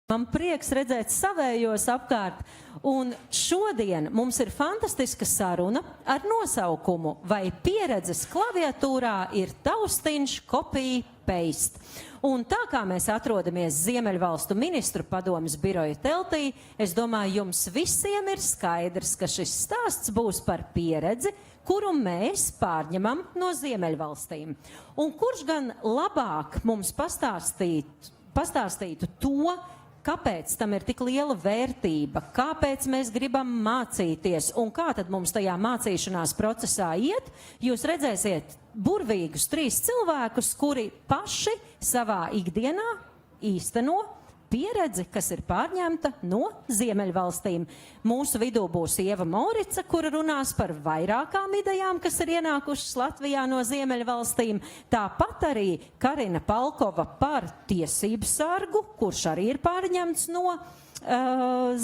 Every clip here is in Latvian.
Man prieks redzēt savējos apkārt, un šodien mums ir fantastiska saruna ar nosaukumu Vai pieredzes klaviatūrā ir taustiņš copy paste. Un tā kā mēs atrodamies Ziemeļvalstu ministru padomes biroja teltī, es domāju, jums visiem ir skaidrs, ka šis stāsts būs par pieredzi, kuru mēs pārņemam no Ziemeļvalstīm. Un kurš gan labāk mums pastāstītu to, kāpēc tam ir tik liela vērtība, kāpēc mēs gribam mācīties un kā tad mums tajā mācīšanās procesā iet, jūs redzēsiet burvīgus 3 cilvēkus, kuri paši savā ikdienā īsteno pieredzi, kas ir pārņemta no Ziemeļvalstīm. Mūsu vidū būs Ieva Morica, kura runās par vairākām idejām, kas ir ienākušas Latvijā no Ziemeļvalstīm. Tāpat arī Karina Palkova par tiesību sargu, kurš arī ir pārņemts no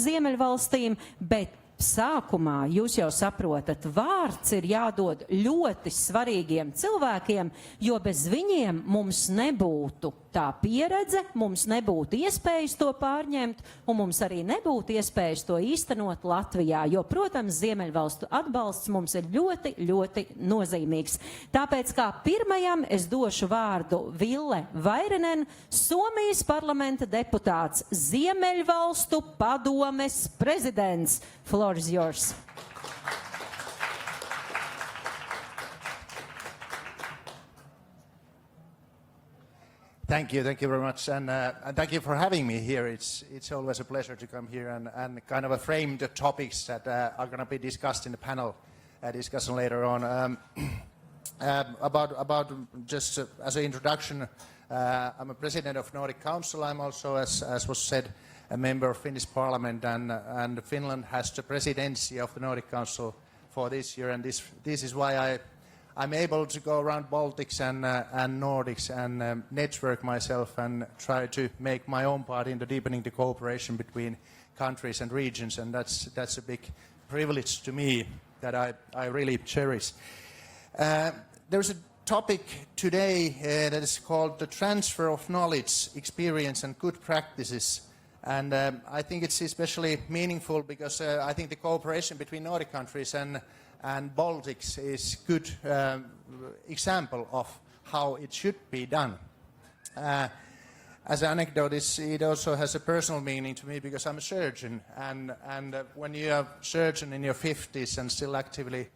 Ziemeļvalstīm, bet sākumā jūs jau saprotat, vārds ir jādod ļoti svarīgiem cilvēkiem, jo bez viņiem mums nebūtu tā pieredze, mums nebūtu iespējas to pārņemt, un mums arī nebūtu iespējas to īstenot Latvijā, jo, protams, Ziemeļvalstu atbalsts mums ir ļoti, ļoti nozīmīgs. Tāpēc kā pirmajam es došu vārdu Ville Vairinen, Somijas parlamenta deputāts, Ziemeļvalstu padomes prezidents. Floor is yours. Thank you very much, and thank you for having me here. It's always a pleasure to come here and kind of frame the topics that are going to be discussed in the panel discussion later on. About just as an introduction, I'm a president of Nordic Council. I'm also, as was said, a member of Finnish Parliament, and Finland has the presidency of the Nordic Council for this year, and this is why I'm able to go around Baltics and Nordics and network myself and try to make my own part in the deepening the cooperation between countries and regions, and that's a big privilege to me that I really cherish. There's a topic today that is called the transfer of knowledge, experience and good practices. And I think it's especially meaningful because I think the cooperation between Nordic countries and Baltics is a good example of how it should be done. As an anecdote, it also has a personal meaning to me because I'm a surgeon, and when you're a surgeon in your 50s and still actively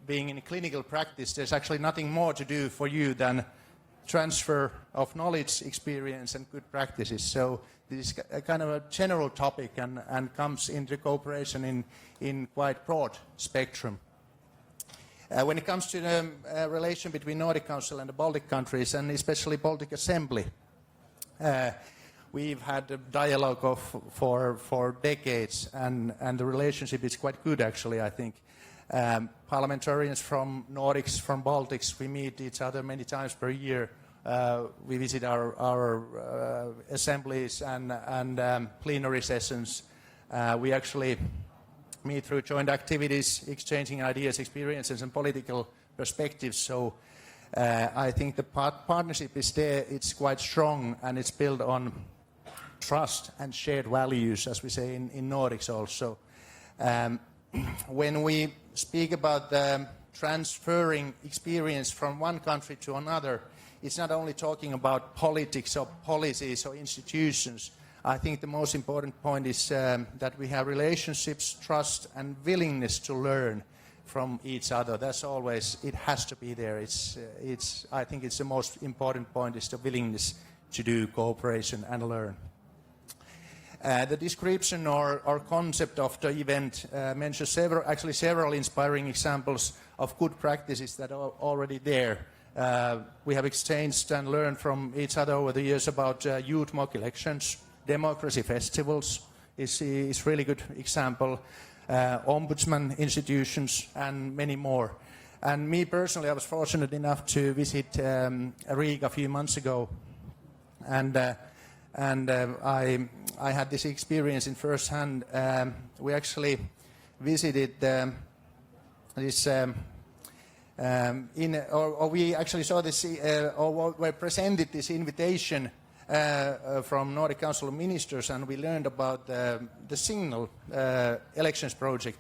being in clinical practice, there's actually nothing more to do for you than transfer of knowledge, experience and good practices. So this is a kind of a general topic and comes into cooperation in quite broad spectrum. When it comes to the relation between Nordic Council and the Baltic countries, and especially Baltic Assembly, we've had a dialogue for decades, and the relationship is quite good actually, I think. Parliamentarians from Nordics, from Baltics, we meet each other many times per year. We visit our assemblies and plenary sessions. We actually meet through joint activities, exchanging ideas, experiences and political perspectives. So I think the partnership is there, it's quite strong, and it's built on trust and shared values, as we say in Nordics also. When we speak about transferring experience from one country to another, it's not only talking about politics or policies or institutions. I think the most important point is that we have relationships, trust and willingness to learn from each other. That's always, it has to be there. I think it's the most important point is the willingness to do cooperation and learn. The description or concept of the event mentions several inspiring examples of good practices that are already there. We have exchanged and learned from each other over the years about youth mock elections, democracy festivals is really good example, ombudsman institutions and many more. And me personally, I was fortunate enough to visit Riga a few months ago, and I had this experience in first hand. We actually visited this we actually saw this or were presented this invitation from Nordic Council of Ministers, and we learned about the Signal elections project.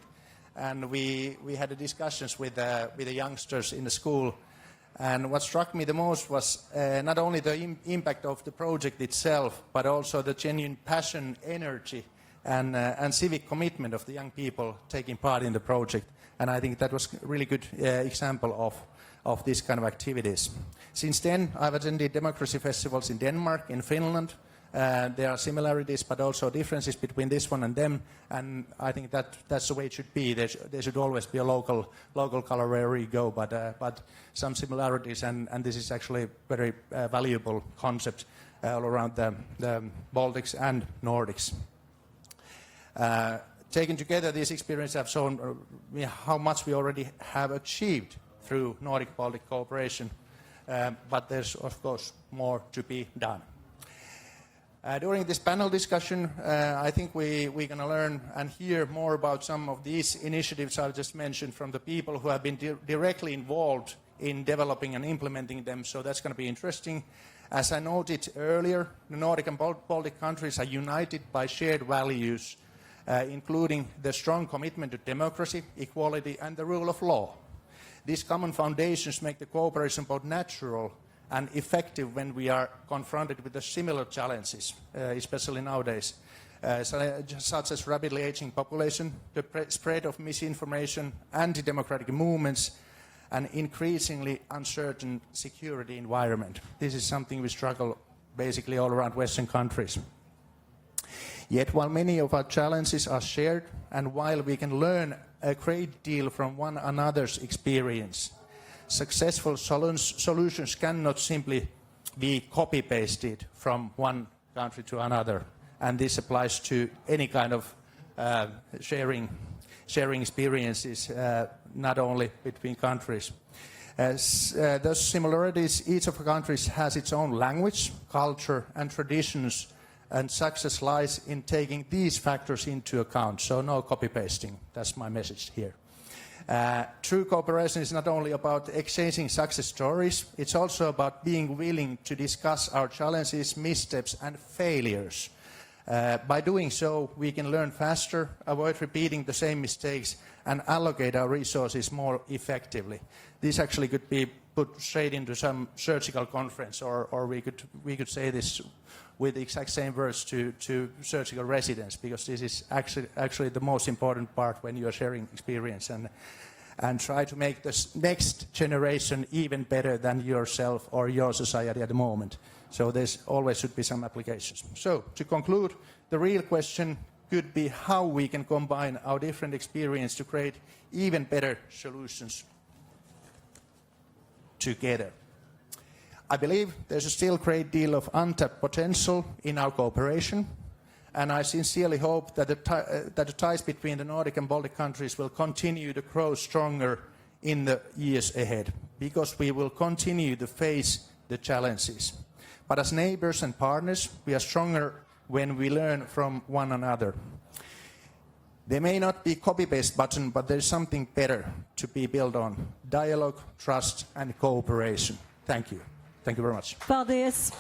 And we had discussions with the youngsters in the school. And what struck me the most was not only the impact of the project itself, but also the genuine passion, energy, and civic commitment of the young people taking part in the project. And I think that was a really good example of these kind of activities. Since then, I've attended democracy festivals in Denmark, in Finland. There are similarities, but also differences between this one and them. And I think that's the way it should be. There should always be a local color wherever you go, but some similarities. And this is actually a very valuable concept all around the Baltics and Nordics. Taken together, these experiences have shown how much we already have achieved through Nordic-Baltic cooperation, but there's, of course, more to be done. During this panel discussion, I think we're going to learn and hear more about some of these initiatives I've just mentioned from the people who have been directly involved in developing and implementing them, so that's going to be interesting. As I noted earlier, the Nordic and Baltic countries are united by shared values, including the strong commitment to democracy, equality, and the rule of law. These common foundations make the cooperation both natural and effective when we are confronted with the similar challenges, especially nowadays, such as rapidly aging population, the spread of misinformation, anti-democratic movements, and increasingly uncertain security environment. This is something we struggle basically all around Western countries. Yet while many of our challenges are shared, and while we can learn a great deal from one another's experience, successful solutions cannot simply be copy-pasted from one country to another. And this applies to any kind of sharing experiences, not only between countries. As those similarities, each of the countries has its own language, culture, and traditions, and success lies in taking these factors into account. So no copy-pasting. That's my message here. True cooperation is not only about exchanging success stories, it's also about being willing to discuss our challenges, missteps, and failures. By doing so, we can learn faster, avoid repeating the same mistakes, and allocate our resources more effectively. This actually could be put straight into some surgical conference, or we could say this with the exact same words to surgical residents, because this is actually the most important part when you are sharing experience, and try to make this next generation even better than yourself or your society at the moment. So there's always should be some applications. So to conclude, the real question could be how we can combine our different experience to create even better solutions together. I believe there's a still great deal of untapped potential in our cooperation, and I sincerely hope that the ties between the Nordic and Baltic countries will continue to grow stronger in the years ahead, because we will continue to face the challenges. But as neighbors and partners, we are stronger when we learn from one another. There may not be copy-paste button, but there's something better to be built on: dialogue, trust, and cooperation. Thank you. Thank you very much. Paldies!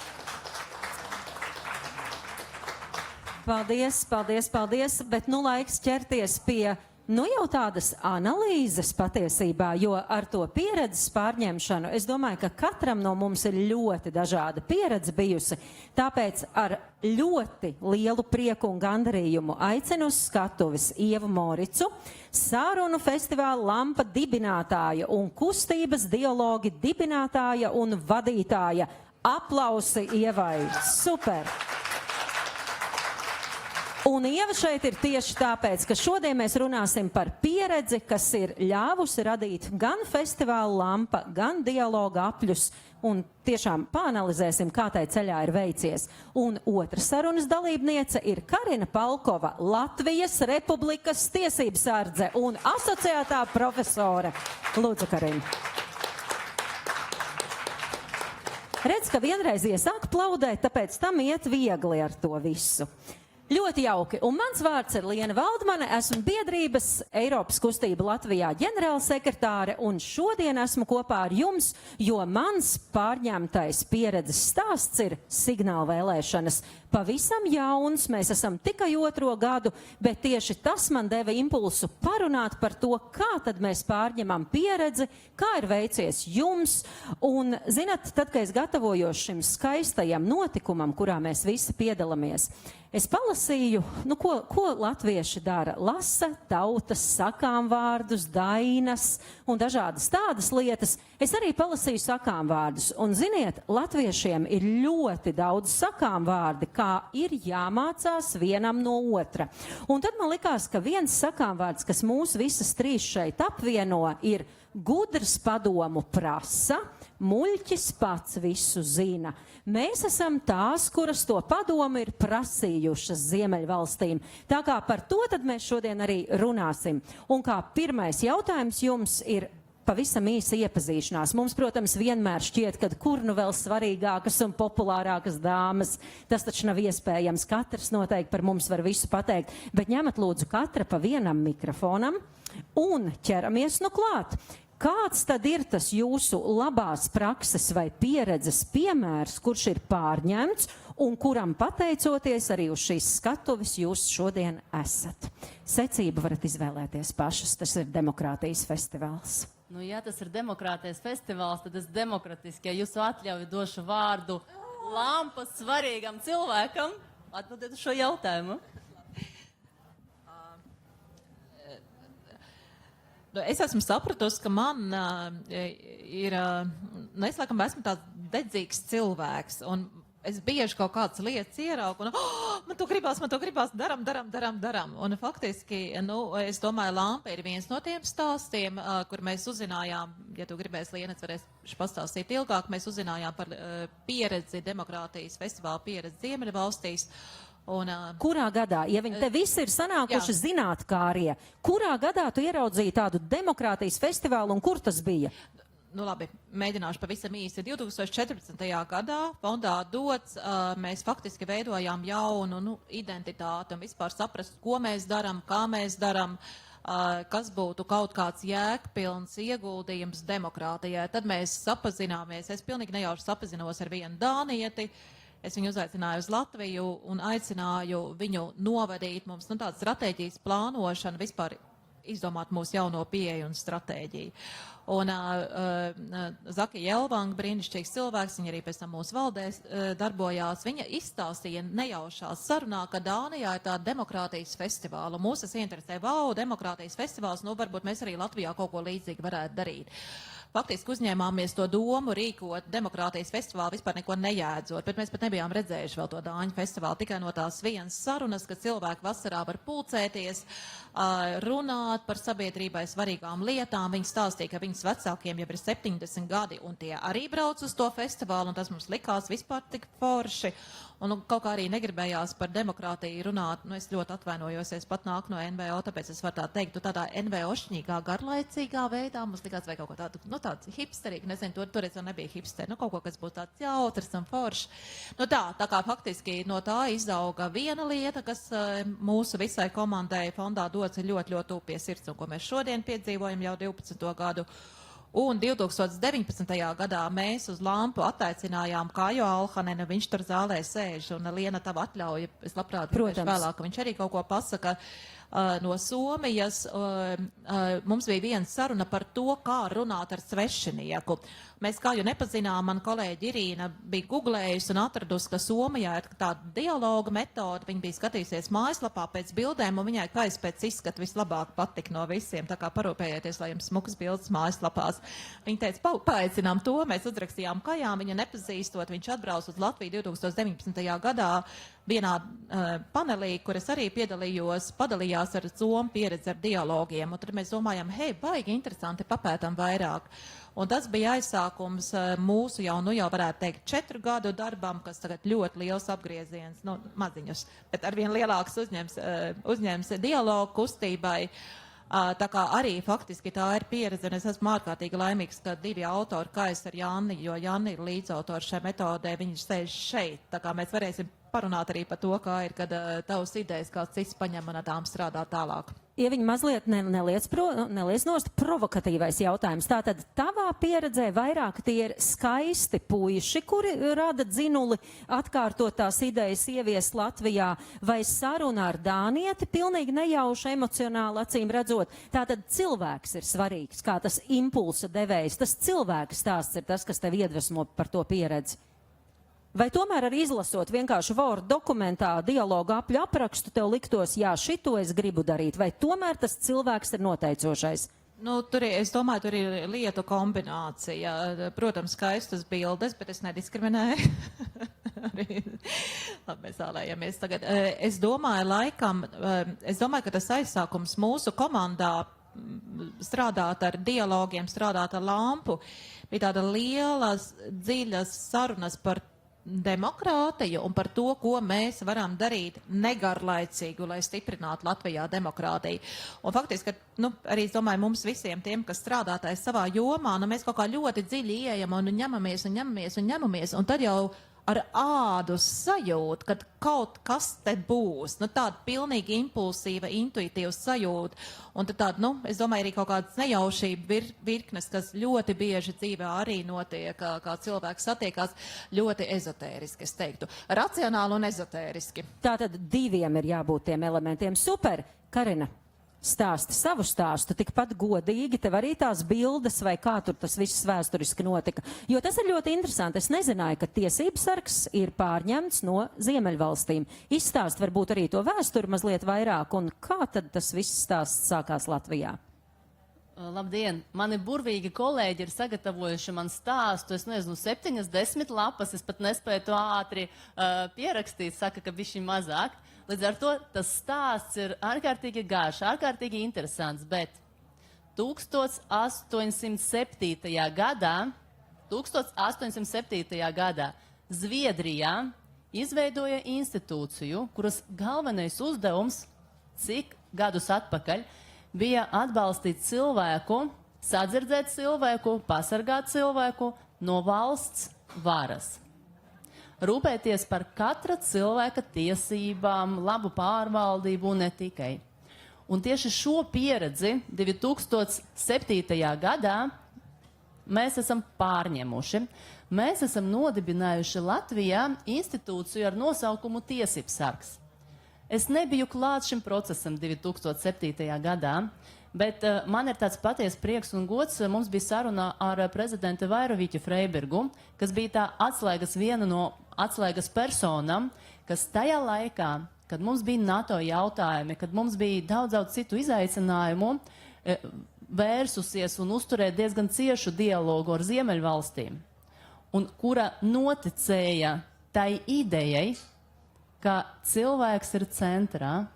Paldies, bet nu laiks ķerties pie jau tādas analīzes patiesībā, jo ar to pieredzes pārņemšanu, es domāju, ka katram no mums ir ļoti dažāda pieredze bijusi, tāpēc ar ļoti lielu prieku un gandarījumu aicinu uz skatuves Ievu Moricu, Sārunu festivāla Lampa dibinātāja un kustības dialogi dibinātāja un vadītāja. Aplausi Ievai! Super! Un Ieva šeit ir tieši tāpēc, ka šodien mēs runāsim par pieredzi, kas ir ļāvusi radīt gan festivāla Lampa, gan dialoga apļus, un tiešām pāanalizēsim, kā tai ceļā ir veicies. Un otra sarunas dalībniece ir Karina Palkova, Latvijas Republikas tiesības sārdze un asociētā profesore. Lūdzu, Karina. Redz, ka vienreiz iesāk plaudēt, tāpēc tam iet viegli ar to visu. Ļoti jauki. Un mans vārds ir Liena Valdmane, esmu biedrības Eiropas kustība Latvijā ģenerālsekretāre, un šodien esmu kopā ar jums, jo mans pārņemtais pieredzes stāsts ir signāla vēlēšanas. Pavisam jauns, mēs esam tikai 2. gadu, bet tieši tas man deva impulsu parunāt par to, kā tad mēs pārņemam pieredzi, kā ir veicies jums. Un, zinat, tad, kad es gatavojos šim skaistajam notikumam, kurā mēs visi piedalāmies, es palasīju, ko latvieši dara. Lasa tautas sakām vārdus, dainas un dažādas tādas lietas. Es arī palasīju sakām vārdus. Un, ziniet, latviešiem ir ļoti daudz sakām vārdi, kā ir jāmācās vienam no otra. Un tad man likās, ka viens sakām vārds, kas mūs visas trīs šeit apvieno, ir gudrs padomu prasa, muļķis pats visu zina. Mēs esam tās, kuras to padomu ir prasījušas Ziemeļvalstīm. Tā kā par to tad mēs šodien arī runāsim. Un kā pirmais jautājums jums ir pavisam īsa iepazīšanās. Mums, protams, vienmēr šķiet, ka kur nu vēl svarīgākas un populārākas dāmas. Tas taču nav iespējams. Katrs noteikti par mums var visu pateikt. Bet ņemat lūdzu katra pa vienam mikrofonam un ķeramies nu klāt. Kāds tad ir tas jūsu labās prakses vai pieredzes piemērs, kurš ir pārņemts un kuram pateicoties arī uz šīs skatuves jūs šodien esat? Secību varat izvēlēties pašas, tas ir demokrātijas festivāls. Nu, ja tas ir demokrātijas festivāls, tad es demokratiski, ja jūsu atļauju došu vārdu lampas svarīgam cilvēkam, atbildiet uz šo jautājumu. Es esmu sapratusi, ka man ir, es laikam esmu tāds dedzīgs cilvēks, un es bieži kaut kādas lietas ieraugu, un man to gribās, daram. Un faktiski, es domāju, lampa ir viens no tiem stāstiem, kur mēs uzzinājām, ja tu gribēsi, Liena, varēs pastāstīt ilgāk, mēs uzzinājām par pieredzi, demokrātijas festivāla pieredzi Ziemeļvalstīs. Un, kurā gadā, ja viņi te visi ir sanākuši zinātkārie, kurā gadā tu ieraudzīji tādu demokrātijas festivālu un kur tas bija? Nu labi, mēģināšu pavisam īsi. 2014. gadā fondā dots, mēs faktiski veidojām jaunu identitāti un vispār saprast, ko mēs daram, kā mēs daram, kas būtu kaut kāds jēgpilns ieguldījums demokrātijai. Tad mēs sapazināmies, es pilnīgi nejauši sapazinos ar vienu dānieti. Es viņu uzaicināju uz Latviju un aicināju viņu novadīt mums tādu stratēģijas plānošanu, vispār izdomāt mūsu jauno pieeju un stratēģiju. Un Zakija Jelvanga, brīnišķīgs cilvēks, viņa arī pēc tam mūsu valdēs darbojās, viņa izstāstīja nejaušās sarunā, ka Dānijā ir tāda demokrātijas festivāla. Mūs tas interesē, demokrātijas festivāls, varbūt mēs arī Latvijā kaut ko līdzīgi varētu darīt. Faktiski uzņēmāmies to domu rīkot demokrātijas festivālu vispār neko nejēdzot, bet mēs pat nebijām redzējuši vēl to Dāņu festivālu, tikai no tās vienas sarunas, ka cilvēki vasarā var pulcēties, runāt par sabiedrībai svarīgām lietām. Viņi stāstīja, ka viņas vecākiem jau ir 70 gadi, un tie arī brauc uz to festivālu, un tas mums likās vispār tik forši. Un kaut kā arī negribējās par demokrātiju runāt. Es ļoti atvainojos, es pat nāku no NVO, tāpēc es varu tā teikt, tu tādā NVO-šķīgā, garlaicīgā veidā mums likās vai kaut ko tādu, tāds hipsterīgi, nezinu, toreiz jau nebija hipsteri, kaut ko, kas būtu tāds jautrs un foršs. Tā kā faktiski no tā izauga viena lieta, kas mūsu visai komandai fondā dots ir ļoti, ļoti tūp pie sirds, un ko mēs šodien piedzīvojam jau 12. gadu. Un 2019. gadā mēs uz lampu attaicinājām Kāju Alhanenu, viņš tur zālē sēž, un Liena, tava atļauja, es labprāt vēlāk, ka viņš arī kaut ko pasaka no Somijas. Mums bija viena saruna par to, kā runāt ar svešinieku. Mēs Kāju nepazinām, man kolēģi Irīna bija googlējusi un atradusi, ka Somijā ir tāda dialoga metode, viņa bija skatījusies mājaslapā pēc bildēm, un viņai Kājas pēc izskata vislabāk patika no visiem, tā kā parūpējieties, lai jums smukas bildes mājaslapās. Viņa teica, paaicinām to, mēs uzrakstījām Kājām, viņa nepazīstot, viņš atbrauc uz Latviju 2019. gadā vienā panelī, kur es arī piedalījos, padalījās ar Somu pieredzi ar dialogiem, un tad mēs domājam, hei, baigi interesanti, papētam vairāk. Un tas bija aizsākums mūsu jau varētu teikt 4 gadu darbam, kas tagad ļoti liels apgrieziens, maziņus, bet arvien lielāks uzņēmis dialogu kustībai. Tā kā arī faktiski tā ir pieredze, un es esmu ārkārtīgi laimīgs, ka 2 autori, Kājas ar Janni, jo Janni ir līdzautori šai metodē, viņi sēž šeit, tā kā mēs varēsim parunāt arī par to, kā ir, kad tavas idejas kāds cits paņem un ar tām strādā tālāk. Ja viņi mazliet neliec nost provokatīvais jautājums. Tātad tavā pieredzē vairāk tie ir skaisti puiši, kuri rada dzinuli atkārtot tās idejas ieviest Latvijā, vai saruna ar Dānieti pilnīgi nejauši emocionāli acīm redzot. Tātad cilvēks ir svarīgs, kā tas impulsa devējs. Tas cilvēka stāsts ir tas, kas tev iedvesmo par to pieredzi. Vai tomēr arī izlasot vienkārši Word dokumentā dialogu apļu aprakstu, tev liktos, jā, šito es gribu darīt, vai tomēr tas cilvēks ir noteicošais? Nu, es domāju, tur ir lietu kombinācija. Protams, skaistas bildes, bet es nediskriminēju. Labi, mēs ālējamies tagad. Es domāju, ka tas aizsākums mūsu komandā strādāt ar dialogiem, strādāt ar lampu, bija tāda lielas, dziļas sarunas par demokrātiju un par to, ko mēs varam darīt negarlaicīgu, lai stiprinātu Latvijā demokrātiju. Un faktiski, arī es domāju, mums visiem tiem, kas strādātais savā jomā, mēs kaut kā ļoti dziļi ieejam un ņemamies, un tad jau ar ādu sajūtu, kad kaut kas te būs, tāda pilnīgi impulsīva, intuitīva sajūta, un tad tāda, es domāju, arī kaut kādas nejaušība virknes, kas ļoti bieži dzīvē arī notiek, kā cilvēks satiekās, ļoti ezotēriski, es teiktu. Racionāli un ezotēriski. Tātad diviem ir jābūt tiem elementiem. Super! Karina, stāsti savu stāstu, tikpat godīgi, tev arī tās bildes, vai kā tur tas viss vēsturiski notika. Jo tas ir ļoti interesanti. Es nezināju, ka tiesības sargs ir pārņemts no Ziemeļvalstīm. Izstāst varbūt arī to vēsturi mazliet vairāk, un kā tad tas viss stāsts sākās Latvijā? Labdien! Mani burvīgi kolēģi ir sagatavojuši man stāstu, es nezinu, 7, 10 lapas, es pat nespēju to ātri pierakstīt, saka, ka bišķi mazāk. Līdz ar to tas stāsts ir ārkārtīgi garš, ārkārtīgi interesants, bet 1807. gadā Zviedrijā izveidoja institūciju, kuras galvenais uzdevums, cik gadus atpakaļ, bija atbalstīt cilvēku, sadzirdēt cilvēku, pasargāt cilvēku no valsts varas. Rūpēties par katra cilvēka tiesībām, labu pārvaldību un ne tikai. Un tieši šo pieredzi 2007. gadā mēs esam pārņemuši. Mēs esam nodibinājuši Latvijā institūciju ar nosaukumu Tiesības sargs. Es nebiju klāt šim procesam 2007. gadā, bet man ir tāds paties prieks un gods. Mums bija saruna ar prezidentu Vairoviķu Freibergu, kas bija tā viena no atslēgas personām, kas tajā laikā, kad mums bija NATO jautājumi, kad mums bija daudz citu izaicinājumu, vērsusies un uzturēt diezgan ciešu dialogu ar Ziemeļvalstīm, un kura noticēja tai idejai, ka cilvēks ir centrā,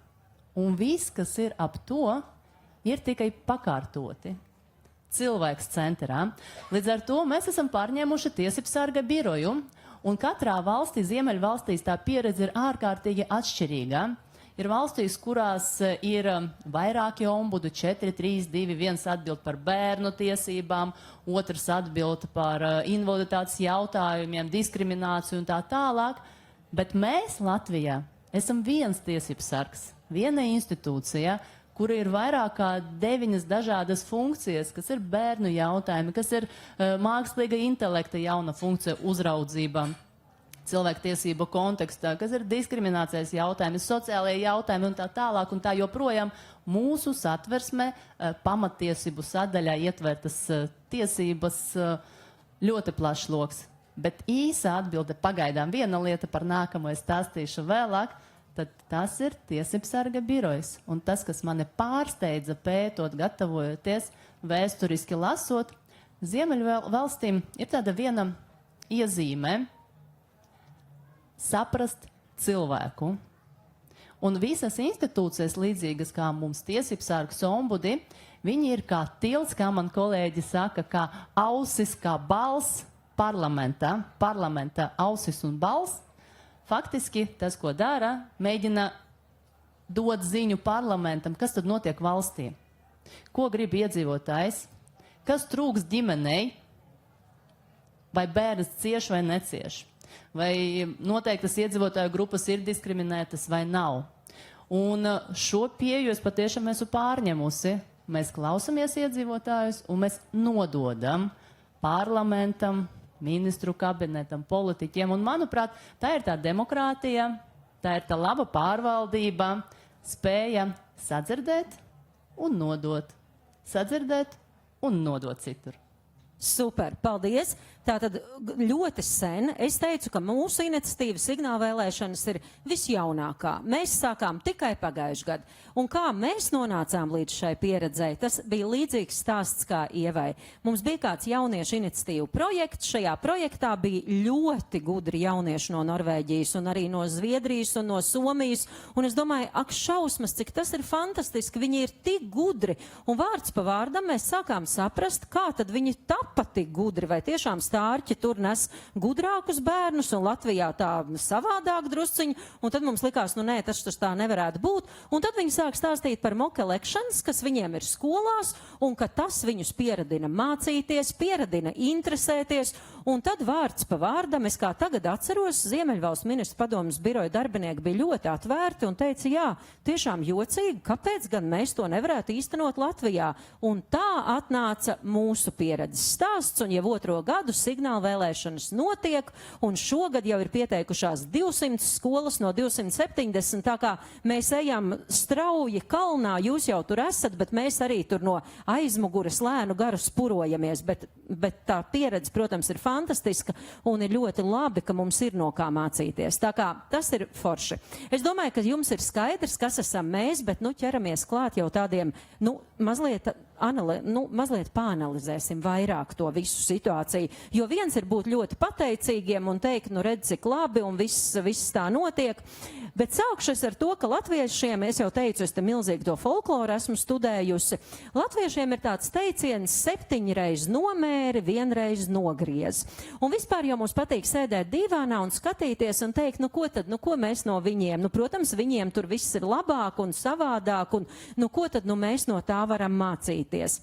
un viss, kas ir ap to, ir tikai pakārtoti. Cilvēks centrā. Līdz ar to mēs esam pārņēmuši Tiesības sarga biroju, un katrā valstī, Ziemeļvalstīs, tā pieredze ir ārkārtīgi atšķirīga. Ir valstīs, kurās ir vairāki ombudu, 4, 3, 2, viens atbild par bērnu tiesībām, otrs atbild par invaliditātes jautājumiem, diskrimināciju un tā tālāk. Bet mēs Latvijā esam viens tiesības sargs, viena institūcija, kura ir vairāk kā 9 dažādas funkcijas, kas ir bērnu jautājumi, kas ir mākslīga intelekta jauna funkcija uzraudzība cilvēktiesību kontekstā, kas ir diskriminācijas jautājumi, sociālajie jautājumi un tā tālāk un tā joprojām. Mūsu satversmē pamatiesību sadaļā ietvertas tiesības ļoti plašs loks. Bet īsa atbilde pagaidām viena lieta, par nākamo es stāstīšu vēlāk, tad tas ir Tiesības sarga birojs. Un tas, kas mani pārsteidza pētot, gatavojoties, vēsturiski lasot, Ziemeļvalstīm ir tāda viena iezīme saprast cilvēku. Un visas institūcijas, līdzīgas kā mums Tiesības sargs ombudi, viņi ir kā tilts, kā man kolēģi saka, kā ausis, kā balss parlamenta ausis un balss. Faktiski tas, ko dara, mēģina dot ziņu parlamentam, kas tad notiek valstī. Ko grib iedzīvotājs, kas trūks ģimenei, vai bērns cieš vai necieš. vai noteiktas iedzīvotāju grupas ir diskriminētas vai nav. Un šo pieeju es patiešām esmu pārņemusi. Mēs klausamies iedzīvotājus un mēs nododam parlamentam, ministru kabinetam, politiķiem. Un, manuprāt, tā ir tā demokrātija, tā ir tā laba pārvaldība, spēja sadzirdēt un nodot. Sadzirdēt un nodot citur. Super, paldies! Tātad ļoti sen es teicu, ka mūsu iniciatīva signālvēlēšanas ir visjaunākā. Mēs sākām tikai pagājuši gadu. Un kā mēs nonācām līdz šai pieredzei, tas bija līdzīgs stāsts kā Ievai. Mums bija kāds jauniešu iniciatīvu projekts. Šajā projektā bija ļoti gudri jaunieši no Norvēģijas un arī no Zviedrijas un no Somijas. Un es domāju, ak šausmas, cik tas ir fantastiski. Viņi ir tik gudri. Un vārds pa vārdam mēs sākām saprast, kā tad viņi tapa tik gudri, vai tiešām stārķi tur nes gudrākus bērnus, un Latvijā tā savādāk drusciņi, un tad mums likās, nu nē, tas tā nevarētu būt. Un tad viņi sāk stāstīt par mock elections, kas viņiem ir skolās, un ka tas viņus pieradina mācīties, pieradina interesēties, un tad vārds pa vārdam, es kā tagad atceros, Ziemeļvalstu ministru padomes biroja darbinieki bija ļoti atvērti un teica, jā, tiešām jocīgi, kāpēc gan mēs to nevarētu īstenot Latvijā. Un tā atnāca mūsu pieredzes stāsts, un jau otro gadu signāla vēlēšanas notiek, un šogad jau ir pieteikušās 200 skolas no 270, tā kā mēs ejam strauji kalnā, jūs jau tur esat, bet mēs arī tur no aizmuguras lēnu garu spurojamies, bet tā pieredze, protams, ir fantastiska, un ir ļoti labi, ka mums ir no kā mācīties. Tā kā tas ir forši. Es domāju, ka jums ir skaidrs, kas esam mēs, bet, ķeramies klāt jau tādiem, mazliet pāanalizēsim vairāk to visu situāciju. Jo viens ir būt ļoti pateicīgiem un teikt, redz, cik labi un viss tā notiek. Bet sākšu es ar to, ka latviešiem, es jau teicu, es te milzīgi to folkloru esmu studējusi, latviešiem ir tāds teiciens 7 reiz nomēri, 1 reiz nogriez. Un vispār jau mums patīk sēdēt divānā un skatīties un teikt, ko mēs no viņiem? Protams, viņiem tur viss ir labāk un savādāk, un ko tad mēs no tā varam mācīties?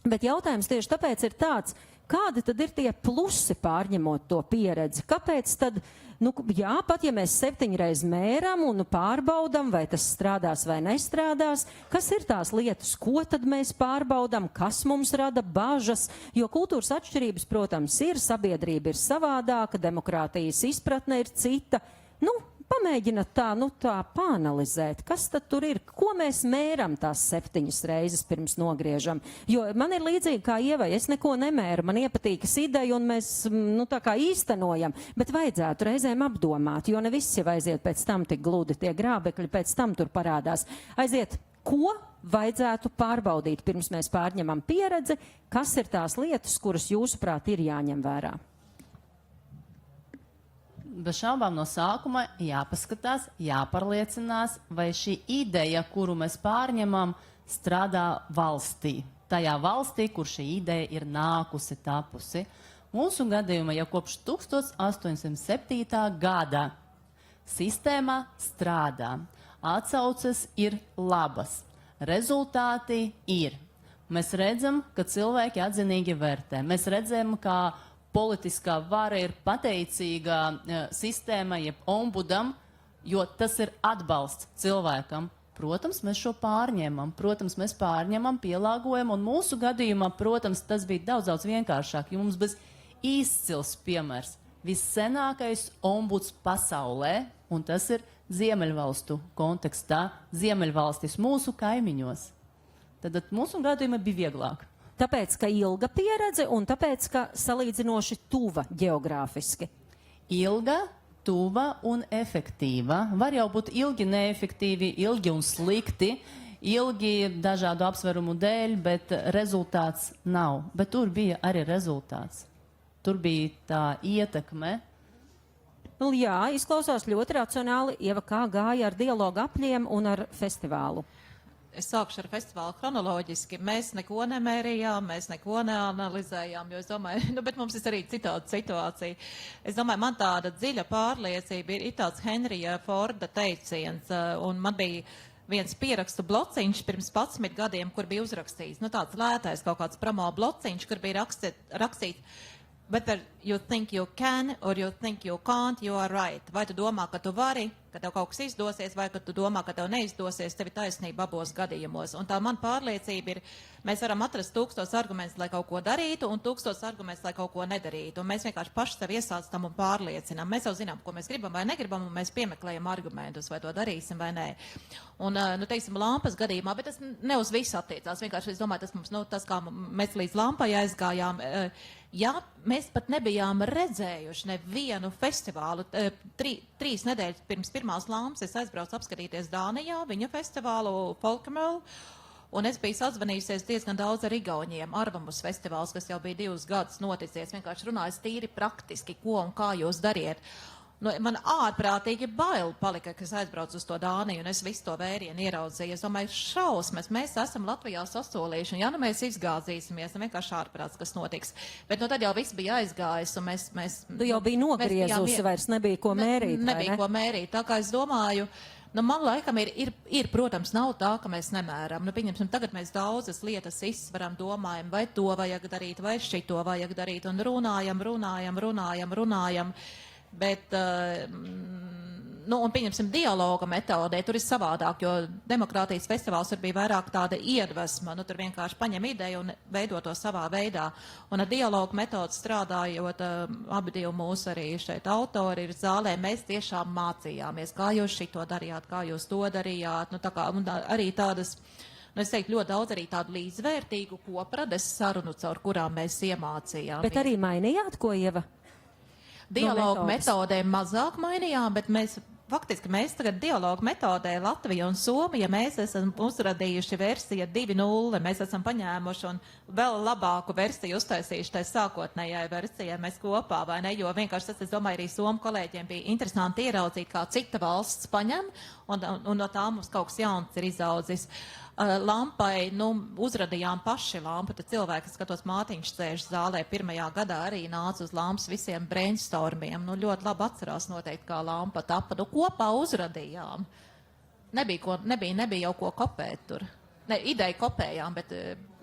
Bet jautājums tieši tāpēc ir tāds, kādi tad ir tie plusi pārņemot to pieredzi? Kāpēc tad, pat ja mēs 7 reiz mēram un pārbaudam, vai tas strādās vai nestrādās, kas ir tās lietas, ko tad mēs pārbaudam, kas mums rada bažas, jo kultūras atšķirības, protams, ir, sabiedrība ir savādāka, demokrātijas izpratne ir cita. Pamēģināt tā pāanalizēt, kas tad tur ir, ko mēs mēram tās 7 reizes pirms nogriežam. Jo man ir līdzīgi kā Ievai, es neko nemēru, man iepatīkas ideja un mēs tā kā īstenojam, bet vajadzētu reizēm apdomāt, jo ne viss jau aiziet pēc tam tik gludi, tie grābekļi pēc tam tur parādās. Aiziet, ko vajadzētu pārbaudīt pirms mēs pārņemam pieredzi, kas ir tās lietas, kuras jūsuprāt ir jāņem vērā? Bez šaubām no sākuma jāpaskatās, jāpārliecinās, vai šī ideja, kuru mēs pārņemam, strādā valstī. Tajā valstī, kur šī ideja ir nākusi, tapusi. Mūsu gadījumā jau kopš 1807. gada sistēma strādā. Atsauces ir labas. Rezultāti ir. Mēs redzam, ka cilvēki atzinīgi vērtē. Mēs redzam, ka politiskā vara ir pateicīga sistēma, jeb ombudam, jo tas ir atbalsts cilvēkam. Protams, mēs šo pārņemam, pielāgojam, un mūsu gadījumā, protams, tas bija daudz vienkāršāk, jo mums bija izcils piemērs. Vissenākais ombuds pasaulē, un tas ir Ziemeļvalstu kontekstā, Ziemeļvalstis mūsu kaimiņos. Tad mūsu gadījumā bija vieglāk. Tāpēc, ka ilga pieredze un tāpēc, ka salīdzinoši tuva geogrāfiski. Ilga, tuva un efektīva. Var jau būt ilgi neefektīvi, ilgi un slikti, ilgi dažādu apsverumu dēļ, bet rezultāts nav. Bet tur bija arī rezultāts. Tur bija tā ietekme. Jā, izklausās ļoti racionāli. Ieva, kā gāja ar dialogu apļiem un ar festivālu? Es sākšu ar festivālu chronoloģiski. Mēs neko nemērījām, mēs neko neanalizējām, jo es domāju, bet mums ir arī citāda situācija. Es domāju, man tāda dziļa pārliecība ir tāds Henrija Forda teiciens, un man bija viens pierakstu blociņš pirms 11 gadiem, kur bija uzrakstīts, tāds lētais kaut kāds promo blociņš, kur bija rakstīts, whether you think you can or you think you can't, you are right. Vai tu domā, ka tu vari, ka tev kaut kas izdosies, vai ka tu domā, ka tev neizdosies, tev ir taisnība abos gadījumos. Un tā man pārliecība ir, mēs varam atrast 1000 argumentus, lai kaut ko darītu, un 1000 argumentus, lai kaut ko nedarītu. Un mēs vienkārši paši sev iesāstam un pārliecinām. Mēs jau zinām, ko mēs gribam vai negribam, un mēs piemeklējam argumentus, vai to darīsim vai nē. Un, nu, teiksim, lampas gadījumā, bet tas ne uz visu attiecās. Vienkārši es domāju, tas mums, nu, tas, kā mēs līdz lampai aizgājām, ja mēs pat nebijām redzējuši nevienu festivālu, 3 nedēļas pirms pirmās lampas es aizbraucu apskatīties Dānijā, viņu festivālu Folkemöl, un es biju sazvanījusies diezgan daudz ar Igauniem. Arvamus festivāls, kas jau bija 2 gadus noticies, vienkārši runājas tīri praktiski, ko un kā jūs dariet. Nu, man ārprātīgi bail palika, kas aizbrauc uz to Dāniju, un es visu to vērienu ieraudzīju. Es domāju, šausmas, mēs esam Latvijā sasolījuši, un ja nu mēs izgāzīsimies, nu vienkārši ārprāts, kas notiks. Bet nu tad jau viss bija aizgājis, un mēs Tu jau biji nogriezusi, vairs nebija ko mērīt, vai nebija ne? ko mērīt. Tā kā es domāju, nu, man laikam ir, protams, nav tā, ka mēs nemēram. Nu, pieņemsim, tagad mēs daudzas lietas izsveram, domājam, vai to vajag darīt, vai šito vajag darīt, un runājam. Bet, nu, un pieņemsim dialoga metodē, tur ir savādāk, jo demokrātijas festivāls tur bija vairāk tāda iedvesma, nu, tur vienkārši paņem ideju un veido to savā veidā. Un ar dialogu metodu strādājot, abi divi mūsu arī šeit autori ir zālē, mēs tiešām mācījāmies, kā jūs šito darījāt, kā jūs to darījāt, nu, tā kā, un arī tādas, nu, es teiktu, ļoti daudz arī tādu līdzvērtīgu koprades sarunu, caur kurām mēs iemācījāmies. Bet arī mainījāt, ko, Ieva? Dialogu metodes. metodēm mazāk mainījām, bet mēs tagad dialogu metodē Latvija un Somija, mēs esam uzradījuši versiju 2.0, mēs esam paņēmuši un vēl labāku versiju uztaisījuši tai sākotnējai versijai mēs kopā, vai ne, jo vienkārši tas, es domāju, arī Somu kolēģiem bija interesanti ieraudzīt, kā cita valsts paņem, un no tā mums kaut kas jauns ir izaudzis. Lampai, nu, uzradījām paši lampu, tad cilvēki, skatos, Mātiņš sēž zālē, pirmajā gadā arī nāca uz lampas visiem brainstormiem, nu, ļoti labi atcerās noteikti, kā lampa tapa, nu, kopā uzradījām. Nebija jau ko kopēt tur. Ne, ideju kopējām, bet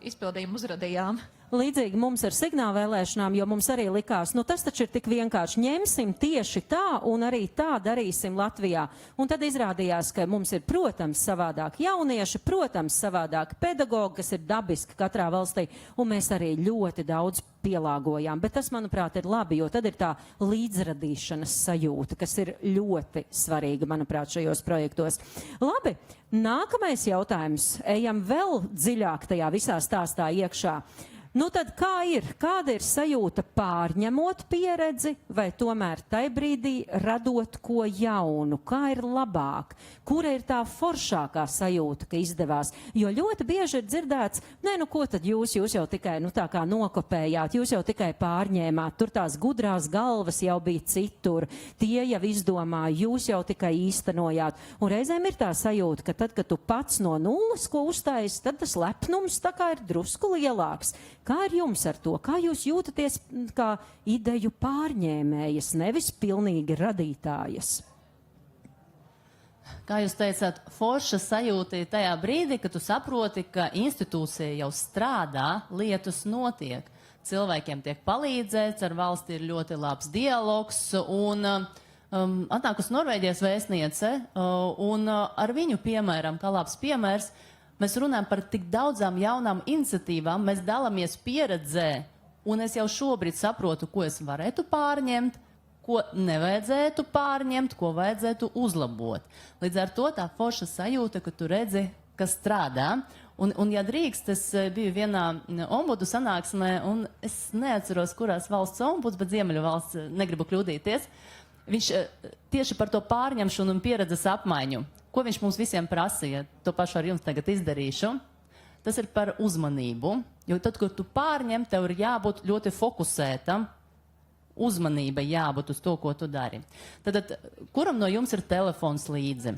izpildījumu uzradījām. Līdzīgi mums ar signālu vēlēšanām, jo mums arī likās, nu tas taču ir tik vienkārši, ņemsim tieši tā un arī tā darīsim Latvijā. Un tad izrādījās, ka mums ir, protams, savādāk jaunieši, protams, savādāk pedagogi, kas ir dabiski katrā valstī, un mēs arī ļoti daudz pielāgojām. Bet tas, manuprāt, ir labi, jo tad ir tā līdzradīšanas sajūta, kas ir ļoti svarīga, manuprāt, šajos projektos. Labi, nākamais jautājums. Ejam vēl dziļāk tajā visā stāstā iekšā. Nu tad kā ir? Kāda ir sajūta pārņemot pieredzi vai tomēr tai brīdī radot ko jaunu? Kā ir labāk? Kura ir tā foršākā sajūta, ka izdevās? Jo ļoti bieži ir dzirdēts, nē, nu ko tad jūs jau tikai, nu tā kā nokopējāt, jūs jau tikai pārņēmāt, tur tās gudrās galvas jau bija citur, tie jau izdomāja, jūs jau tikai īstenojāt. Un reizēm ir tā sajūta, ka tad, kad tu pats no nulles ko uztaisi, tad tas lepnums tā kā ir drusku lielāks. Kā ir jums ar to? Kā jūs jūtaties kā ideju pārņēmējas, nevis pilnīgi radītājas? Kā jūs teicāt, forša sajūta ir tajā brīdī, kad tu saproti, ka institūcija jau strādā, lietas notiek. Cilvēkiem tiek palīdzēts, ar valsti ir ļoti labs dialogs, un atnākus Norvēģijas vēstniece, un ar viņu piemēram, kā labs piemērs, mēs runājam par tik daudzām jaunām iniciatīvām, mēs dalāmies pieredzē, un es jau šobrīd saprotu, ko es varētu pārņemt, ko nevajadzētu pārņemt, ko vajadzētu uzlabot. Līdz ar to tā forša sajūta, ka tu redzi, kas strādā. Un ja drīkst, es biju vienā ombudu sanāksmē, un es neatceros, kurās valsts ombuds, bet Ziemeļu valsts, negribu kļūdīties, viņš tieši par to pārņemšanu un pieredzes apmaiņu. Ko viņš mums visiem prasīja, to pašu ar jums tagad izdarīšu, tas ir par uzmanību. Jo tad, kad tu pārņem, tev ir jābūt ļoti fokusētam, uzmanība jābūt uz to, ko tu dari. Tad, kuram no jums ir telefons līdzi?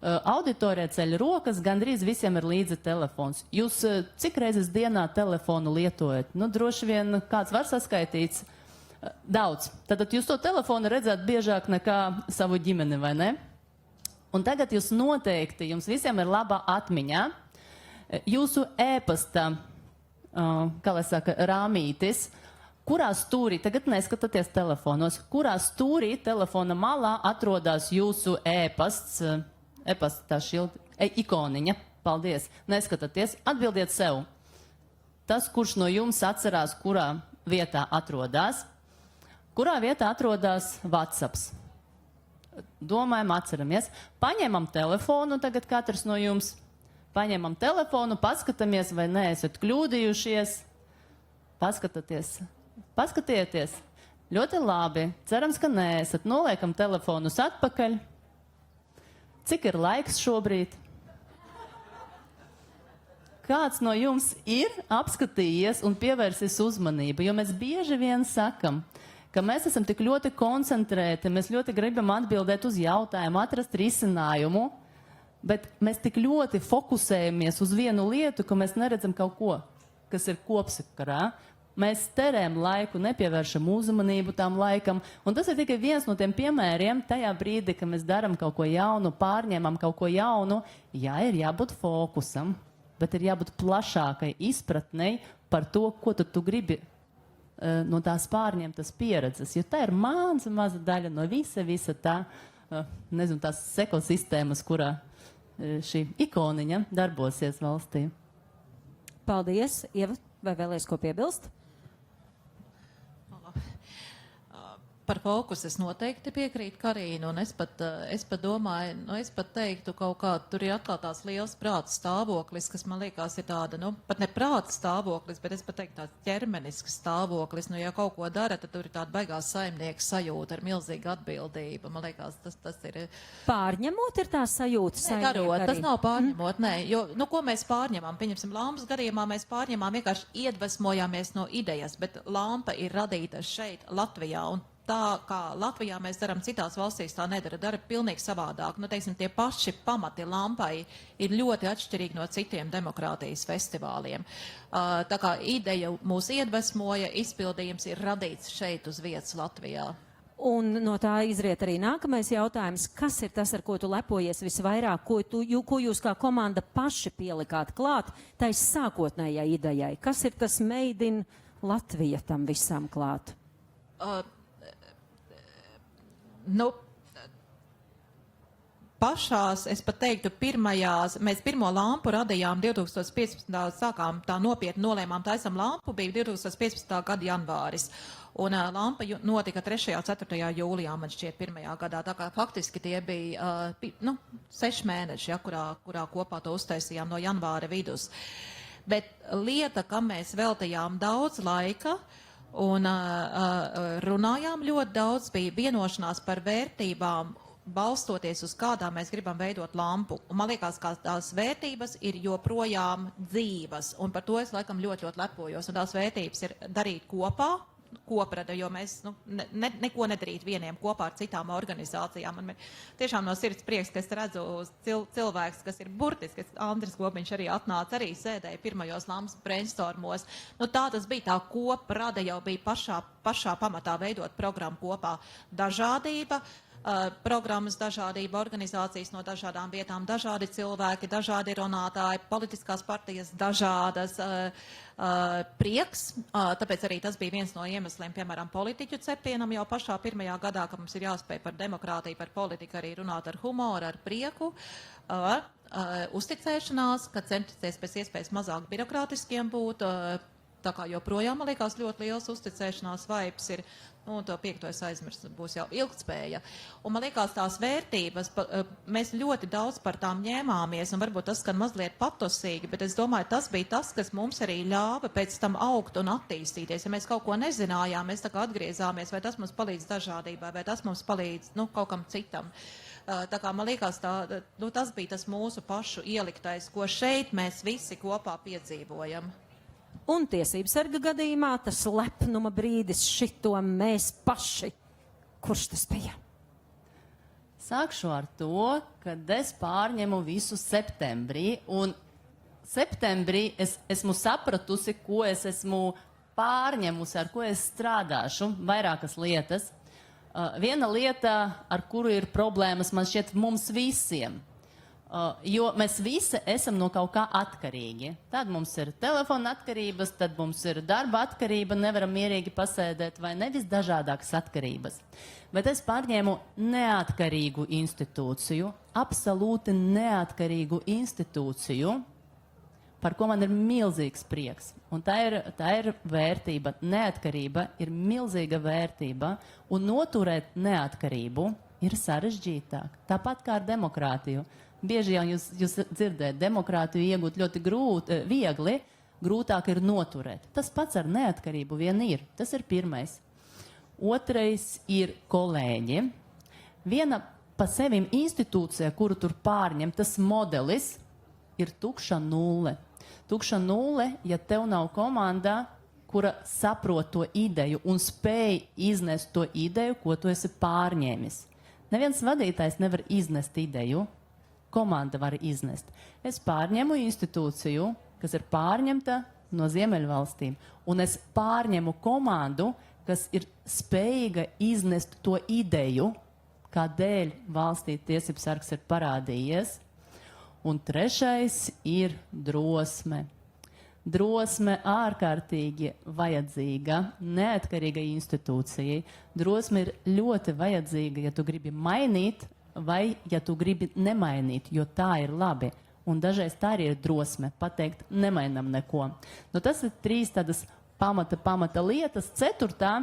Auditorijā ceļ rokas, gandrīz visiem ir līdzi telefons. Jūs cik reizes dienā telefonu lietojat? Nu, droši vien kāds var saskaitīts daudz. Tad jūs to telefonu redzat biežāk nekā savu ģimeni, vai ne? Un tagad jūs noteikti, jums visiem ir laba atmiņā, jūsu ēpasta, kā lai saka, rāmītis, kurā stūrī, tagad neskatāties telefonos, kurā stūrī telefona malā atrodas jūsu e-pasts, tā ikoniņa. Paldies. Neskatāties, atbildiet sev. Tas, kurš no jums atcerās, kurā vietā atrodas. Kurā vietā atrodas WhatsApps? Domājam, atceramies. Paņemam telefonu, tagad katrs no jums. Paņemam telefonu, paskatāmies, vai neesat kļūdījušies. Paskatieties. Ļoti labi. Cerams, ka neesat. Noliekam telefonus atpakaļ. Cik ir laiks šobrīd? Kāds no jums ir apskatījies un pievērsis uzmanību? Jo mēs bieži vien sakam, ka mēs esam tik ļoti koncentrēti, mēs ļoti gribam atbildēt uz jautājumu, atrast risinājumu, bet mēs tik ļoti fokusējamies uz vienu lietu, ka mēs neredzam kaut ko, kas ir kopsakarā. Mēs terējam laiku, nepievēršam uzmanību tam laikam, un tas ir tikai viens no tiem piemēriem tajā brīdī, ka mēs daram kaut ko jaunu, pārņemam kaut ko jaunu, ir jābūt fokusam. Bet ir jābūt plašākai izpratnei par to, ko tu gribi no tās pārņemtas pieredzes. Jo tā ir maza daļa no visa tā, tās ekosistēmas, kurā šī ikoniņa darbosies valstī. Paldies. Ieva, vai vēlies ko piebilst? Par fokusu es noteikti piekrītu Karīnu, un es pat domāju, es pat teiktu kaut kā, tur ir atkal tās liels prāta stāvoklis, kas man liekas ir tāda, pat ne prāta stāvoklis, bet es pat teiktu tāds ķermenisks stāvoklis, ja kaut ko dara, tad tur ir tāda baigās saimnieka sajūta ar milzīgu atbildību, man liekas, tas ir... Pārņemot ir tā sajūta saimnieka darot, arī? Tas nav pārņemot, nē, jo, ko mēs pārņemam? Pieņemsim, lampas gadījumā mēs pārņemam, vienkārši iedvesmojāmies no idejas, bet lampa ir radīta šeit, Latvijā, un tā, kā Latvijā mēs darām, citās valstīs tā dara pilnīgi savādāk. Teiksim, tie paši pamati lampai ir ļoti atšķirīgi no citiem demokrātijas festivāliem. Tā kā ideja mūs iedvesmoja, izpildījums ir radīts šeit uz vietas Latvijā. Un no tā izriet arī nākamais jautājums. Kas ir tas, ar ko tu lepojies visvairāk, ko jūs kā komanda paši pielikāt klāt tai sākotnējai idejai? Kas ir tas made in Latvija tam visam klāt? Pašās, es pat teiktu, mēs pirmo lampu radījām 2015. Sākām tā nopietni nolēmām, taisam lampu, bija 2015. gada janvāris. Un lampa notika 3. un 4. jūlijā, man šķiet, pirmajā gadā. Tā kā faktiski tie bija 6 mēneši, kurā kopā to uztaisījām no janvāra vidus. Bet lieta, kam mēs veltījām daudz laika, un runājām ļoti daudz, bija vienošanās par vērtībām, balstoties uz kādām mēs gribam veidot lampu. Un man liekas, ka tās vērtības ir joprojām dzīvas, un par to es laikam ļoti lepojos. Un tās vērtības ir darīt koprada, jo mēs neko nedarīt vieniem kopā ar citām organizācijām. Man tiešām no sirds prieks, ka es redzu cilvēks, kas ir burtiski, Andris Gobiņš arī atnāca, arī sēdēja pirmajos lampas brainstormos. Tā tas bija, tā koprada jau bija pašā pamatā veidot programmu kopā. Dažādība, programmas dažādība, organizācijas no dažādām vietām, dažādi cilvēki, dažādi runātāji, politiskās partijas dažādas, prieks, tāpēc arī tas bija viens no iemesliem, piemēram, politiķu cepienam jau pašā pirmajā gadā, ka mums ir jāspēj par demokrātiju, par politiku arī runāt ar humoru, ar prieku, uzticēšanās, ka centīsies pēc iespējas mazāk birokrātiskiem būt, tā kā joprojām, man liekas, ļoti liels uzticēšanās vibes ir, un to 5. aizmirst, būs jau ilgtspēja. Un man liekas, tās vērtības, mēs ļoti daudz par tām ņēmāmies, un varbūt tas skan mazliet patosīgi, bet es domāju, tas bija tas, kas mums arī ļāva pēc tam augt un attīstīties. Ja mēs kaut ko nezinājām, mēs tā kā atgriezāmies, vai tas mums palīdz dažādībai, vai tas mums palīdz, kaut kam citam. Tā kā man liekas, tas bija tas mūsu pašu ieliktais, ko šeit mēs visi kopā piedzīvojam. Un tiesības sarga gadījumā tas lepnuma brīdis šito mēs paši. Kurš tas bija? Sākšu ar to, kad es pārņemu visu septembrī, un septembrī es esmu sapratusi, ko es esmu pārņemusi, ar ko es strādāšu, vairākas lietas. Viena lieta, ar kuru ir problēmas, man šķiet mums visiem. Jo mēs visi esam no kaut kā atkarīgi. Tad mums ir telefona atkarības, tad mums ir darba atkarība, nevaram mierīgi pasēdēt vai nevis dažādākas atkarības. Bet es pārņēmu neatkarīgu institūciju, absolūti neatkarīgu institūciju, par ko man ir milzīgs prieks. Un tā ir vērtība. Neatkarība ir milzīga vērtība, un noturēt neatkarību ir sarežģītāk. Tāpat kā ar demokrātiju. Bieži jau jūs dzirdēt, demokrātiju iegūt ļoti viegli, grūtāk ir noturēt. Tas pats ar neatkarību vien ir. Tas ir pirmais. Otrais ir kolēģi. Viena pa sevim institūcija, kuru tur pārņem, tas modelis ir tukša nulle. Tukša nulle, ja tev nav komandā, kura saprot to ideju un spēj iznest to ideju, ko tu esi pārņēmis. Neviens vadītājs nevar iznest ideju. Komanda var iznest. Es pārņemu institūciju, kas ir pārņemta no Ziemeļvalstīm, un es pārņemu komandu, kas ir spējīga iznest to ideju, kādēļ valstī tiesības sargs ir parādījies. Un trešais ir drosme. Drosme ārkārtīgi vajadzīga neatkarīgai institūcijai. Drosme ir ļoti vajadzīga, ja tu gribi mainīt, vai ja tu gribi nemainīt, jo tā ir labi. Un dažreiz tā arī ir drosme pateikt, nemainam neko. Nu, tas ir 3 tādas pamata lietas. 4.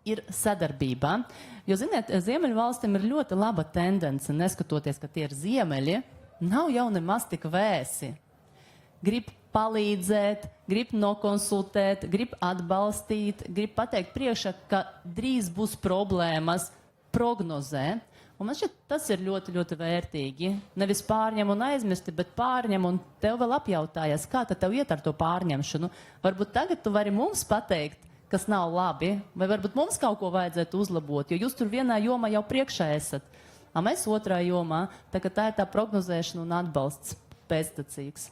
ir sadarbība. Jo, ziniet, Ziemeļvalstīm ir ļoti laba tendence, neskatoties, ka tie ir ziemeļi, nav jau nemaz tik vēsi. Grib palīdzēt, grib nokonsultēt, grib atbalstīt, grib pateikt priekšā, ka drīz būs problēmas, prognozē. Un man šķiet, tas ir ļoti, ļoti vērtīgi. Nevis pārņem un aizmirsti, bet pārņem un tev vēl apjautājas, kā tad tev iet ar to pārņemšanu. Varbūt tagad tu vari mums pateikt, kas nav labi, vai varbūt mums kaut ko vajadzētu uzlabot, jo jūs tur vienā jomā jau priekšā esat, a mēs otrā jomā, tā ir tā prognozēšana un atbalsts pēctecīgs.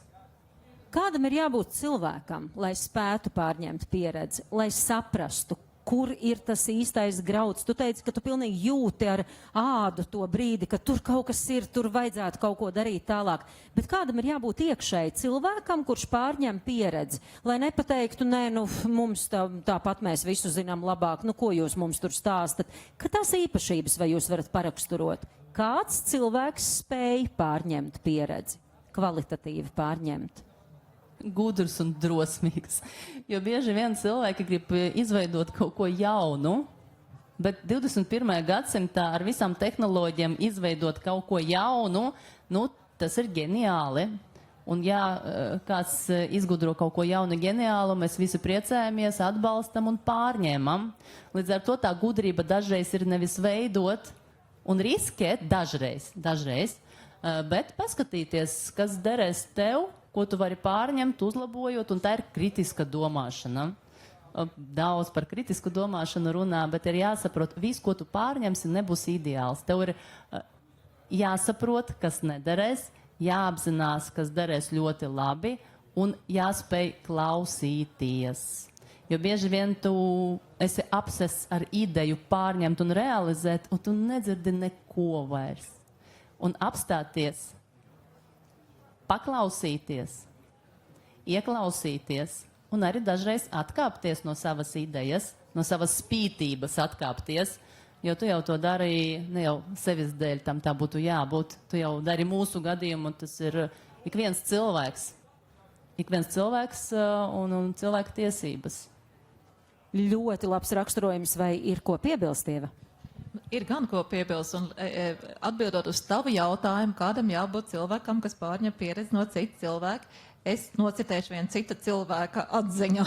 Kādam ir jābūt cilvēkam, lai spētu pārņemt pieredzi, lai saprastu, kur ir tas īstais grauds? Tu teici, ka tu pilnīgi jūti ar ādu to brīdi, ka tur kaut kas ir, tur vajadzētu kaut ko darīt tālāk. Bet kādam ir jābūt iekšēji cilvēkam, kurš pārņem pieredzi, lai nepateiktu, nē, nu, mums tāpat mēs visu zinām labāk, nu, ko jūs mums tur stāstat? Ka tās īpašības vai jūs varat paraksturot? Kāds cilvēks spēj pārņemt pieredzi, kvalitatīvi pārņemt? Gudrs un drosmīgs. Jo bieži vien cilvēki grib izveidot kaut ko jaunu, bet 21. gadsimtā ar visām tehnoloģijām izveidot kaut ko jaunu, nu, tas ir ģeniāli. Un ja kāds izgudro kaut ko jaunu ģeniālu, mēs visi priecājamies, atbalstam un pārņēmam. Līdz ar to tā gudrība dažreiz ir nevis veidot un riskēt, dažreiz, bet paskatīties, kas derēs tev, ko tu vari pārņemt, uzlabojot, un tā ir kritiska domāšana. Daudz par kritisku domāšanu runā, bet ir jāsaprot, viss, ko tu pārņemsi, nebūs ideāls. Tev ir jāsaprot, kas nederēs, jāapzinās, kas derēs ļoti labi, un jāspēj klausīties. Jo bieži vien tu esi apses ar ideju pārņemt un realizēt, un tu nedzirdi neko vairs. Un apstāties, paklausīties, ieklausīties un arī dažreiz atkāpties no savas idejas, no savas spītības atkāpties, jo tu jau to dari ne jau sevis dēļ, tam tā būtu jābūt. Tu jau dari mūsu gadījumu, tas ir ik viens cilvēks un cilvēka tiesības. Ļoti labs raksturojums, vai ir ko piebilst, Ieva? Ir gan ko piebilst, un atbildot uz tavu jautājumu, kādam jābūt cilvēkam, kas pārņem pieredzi no cita cilvēka, es nocitēšu vienu cita cilvēka atziņu.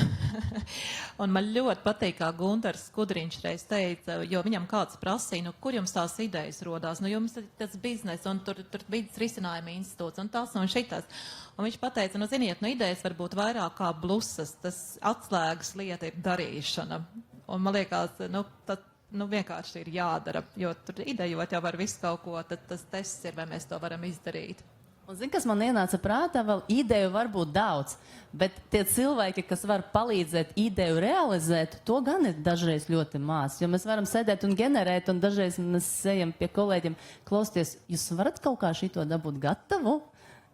Un man ļoti patīk, kā Guntars Skudriņš reiz teica, jo viņam kāds prasīja, nu, kur jums tās idejas rodās, nu, jums tas biznes, un tur vidas risinājuma institūts, un tas un šitas. Un viņš pateica, nu, ziniet, nu, idejas var būt vairāk kā blusas, tas atslēgas lieta ir darīšana. Un man liekas, nu, vienkārši ir jādara, jo tur idejot jau var visu kaut ko, tad tas tests ir, vai mēs to varam izdarīt. Un zini, kas man ienāca prātā, vēl ideju var būt daudz, bet tie cilvēki, kas var palīdzēt ideju realizēt, to gan ir dažreiz ļoti maz, jo mēs varam sēdēt un generēt, un dažreiz mēs ejam pie kolēģiem, klausties, jūs varat kaut kā šito dabūt gatavu,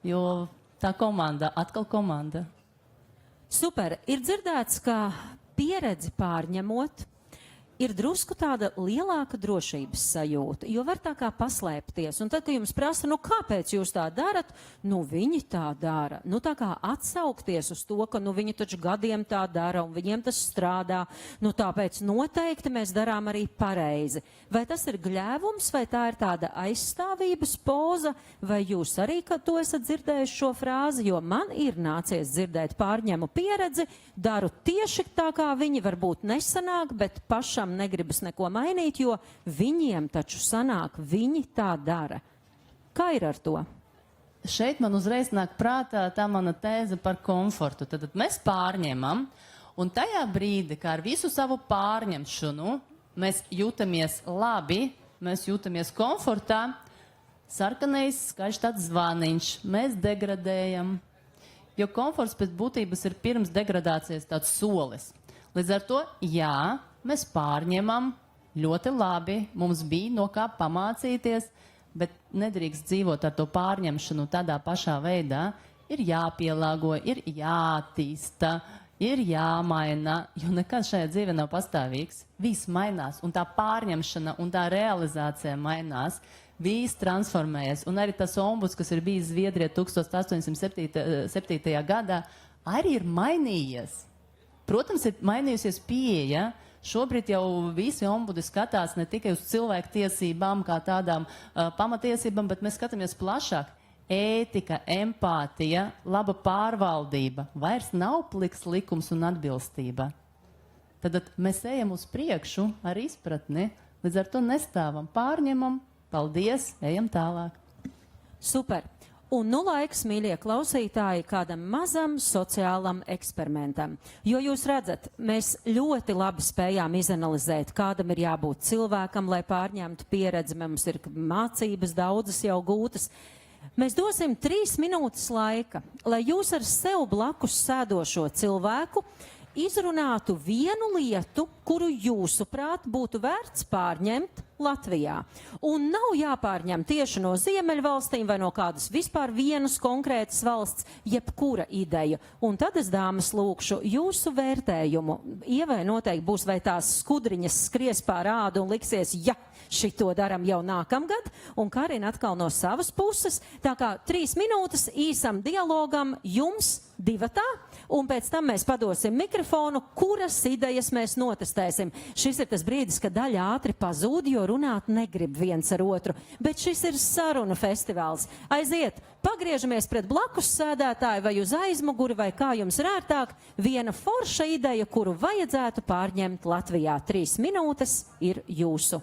jo tā komanda, atkal komanda. Super. Ir dzirdēts, ka pieredzi pārņemot, ir drusku tāda lielāka drošības sajūta, jo var tā kā paslēpties. Un tad, kad jums prasa, nu kāpēc jūs tā darat, nu viņi tā dara. Nu tā kā atsaukties uz to, ka nu viņi taču gadiem tā dara un viņiem tas strādā. Nu tāpēc noteikti mēs darām arī pareizi. Vai tas ir gļēvums, vai tā ir tāda aizstāvības poza, vai jūs arī to esat dzirdējuši šo frāzi, jo man ir nācies dzirdēt pārņemu pieredzi, daru tieši tā, kā viņi varbūt nesanāk, bet pašam negribas neko mainīt, jo viņiem taču sanāk, viņi tā dara. Kā ir ar to? Šeit man uzreiz nāk prātā tā mana tēze par komfortu. Tad mēs pārņemam, un tajā brīdī, kā ar visu savu pārņemšanu, mēs jūtamies labi, mēs jūtamies komfortā, sarkanais skaļš tāds zvaniņš, mēs degradējam, jo komforts pēc būtības ir pirms degradācijas tāds solis. Līdz ar to, jā, mēs pārņemam ļoti labi, mums bija no kā pamācīties, bet nedrīkst dzīvot ar to pārņemšanu tādā pašā veidā. Ir jāpielāgo, ir jātīsta, ir jāmaina, jo nekas šajā dzīvē nav pastāvīgs. Viss mainās, un tā pārņemšana un tā realizācija mainās. Viss transformējas, un arī tas ombuds, kas ir bijis Zviedrijā 1807. gadā, arī ir mainījies. Protams, ir mainījusies pieeja. Šobrīd jau visi ombudi skatās ne tikai uz cilvēku tiesībām kā tādām pamatiesībām, bet mēs skatāmies plašāk. Ētika, empātija, laba pārvaldība. Vairs nav pliks likums un atbilstība. Tad mēs ejam uz priekšu ar izpratni, līdz ar to nestāvam, pārņemam, paldies, ejam tālāk. Super. Un nu laiks, mīļie klausītāji, kādam mazam sociālam eksperimentam. Jo jūs redzat, mēs ļoti labi spējām izanalizēt, kādam ir jābūt cilvēkam, lai pārņemtu pieredzi. Mums ir mācības daudzas jau gūtas. Mēs dosim 3 minūtes laika, lai jūs ar sev blakus sēdošo cilvēku izrunātu vienu lietu, kuru jūsuprāt būtu vērts pārņemt Latvijā. Un nav jāpārņem tieši no Ziemeļvalstīm vai no kādas vispār vienas konkrētas valsts, jebkura ideja. Un tad es, dāmas, lūkšu jūsu vērtējumu. Ievai noteikti būs, vai tās skudriņas skries pār ādu un liksies, ja šito daram jau nākamgad, un Karina atkal no savas puses. Tā kā 3 minūtes īsam dialogam jums divatā, un pēc tam mēs padosim mikrofonu, kuras idejas mēs notestēsim. Šis ir tas brīdis, kad daļa ātri pazūd, jo runāt negrib viens ar otru. Bet šis ir sarunu festivāls. Aiziet, pagriežamies pret blakus sēdētāju vai uz aizmuguri, vai kā jums ir ērtāk, viena forša ideja, kuru vajadzētu pārņemt Latvijā. 3 minūtes ir jūsu.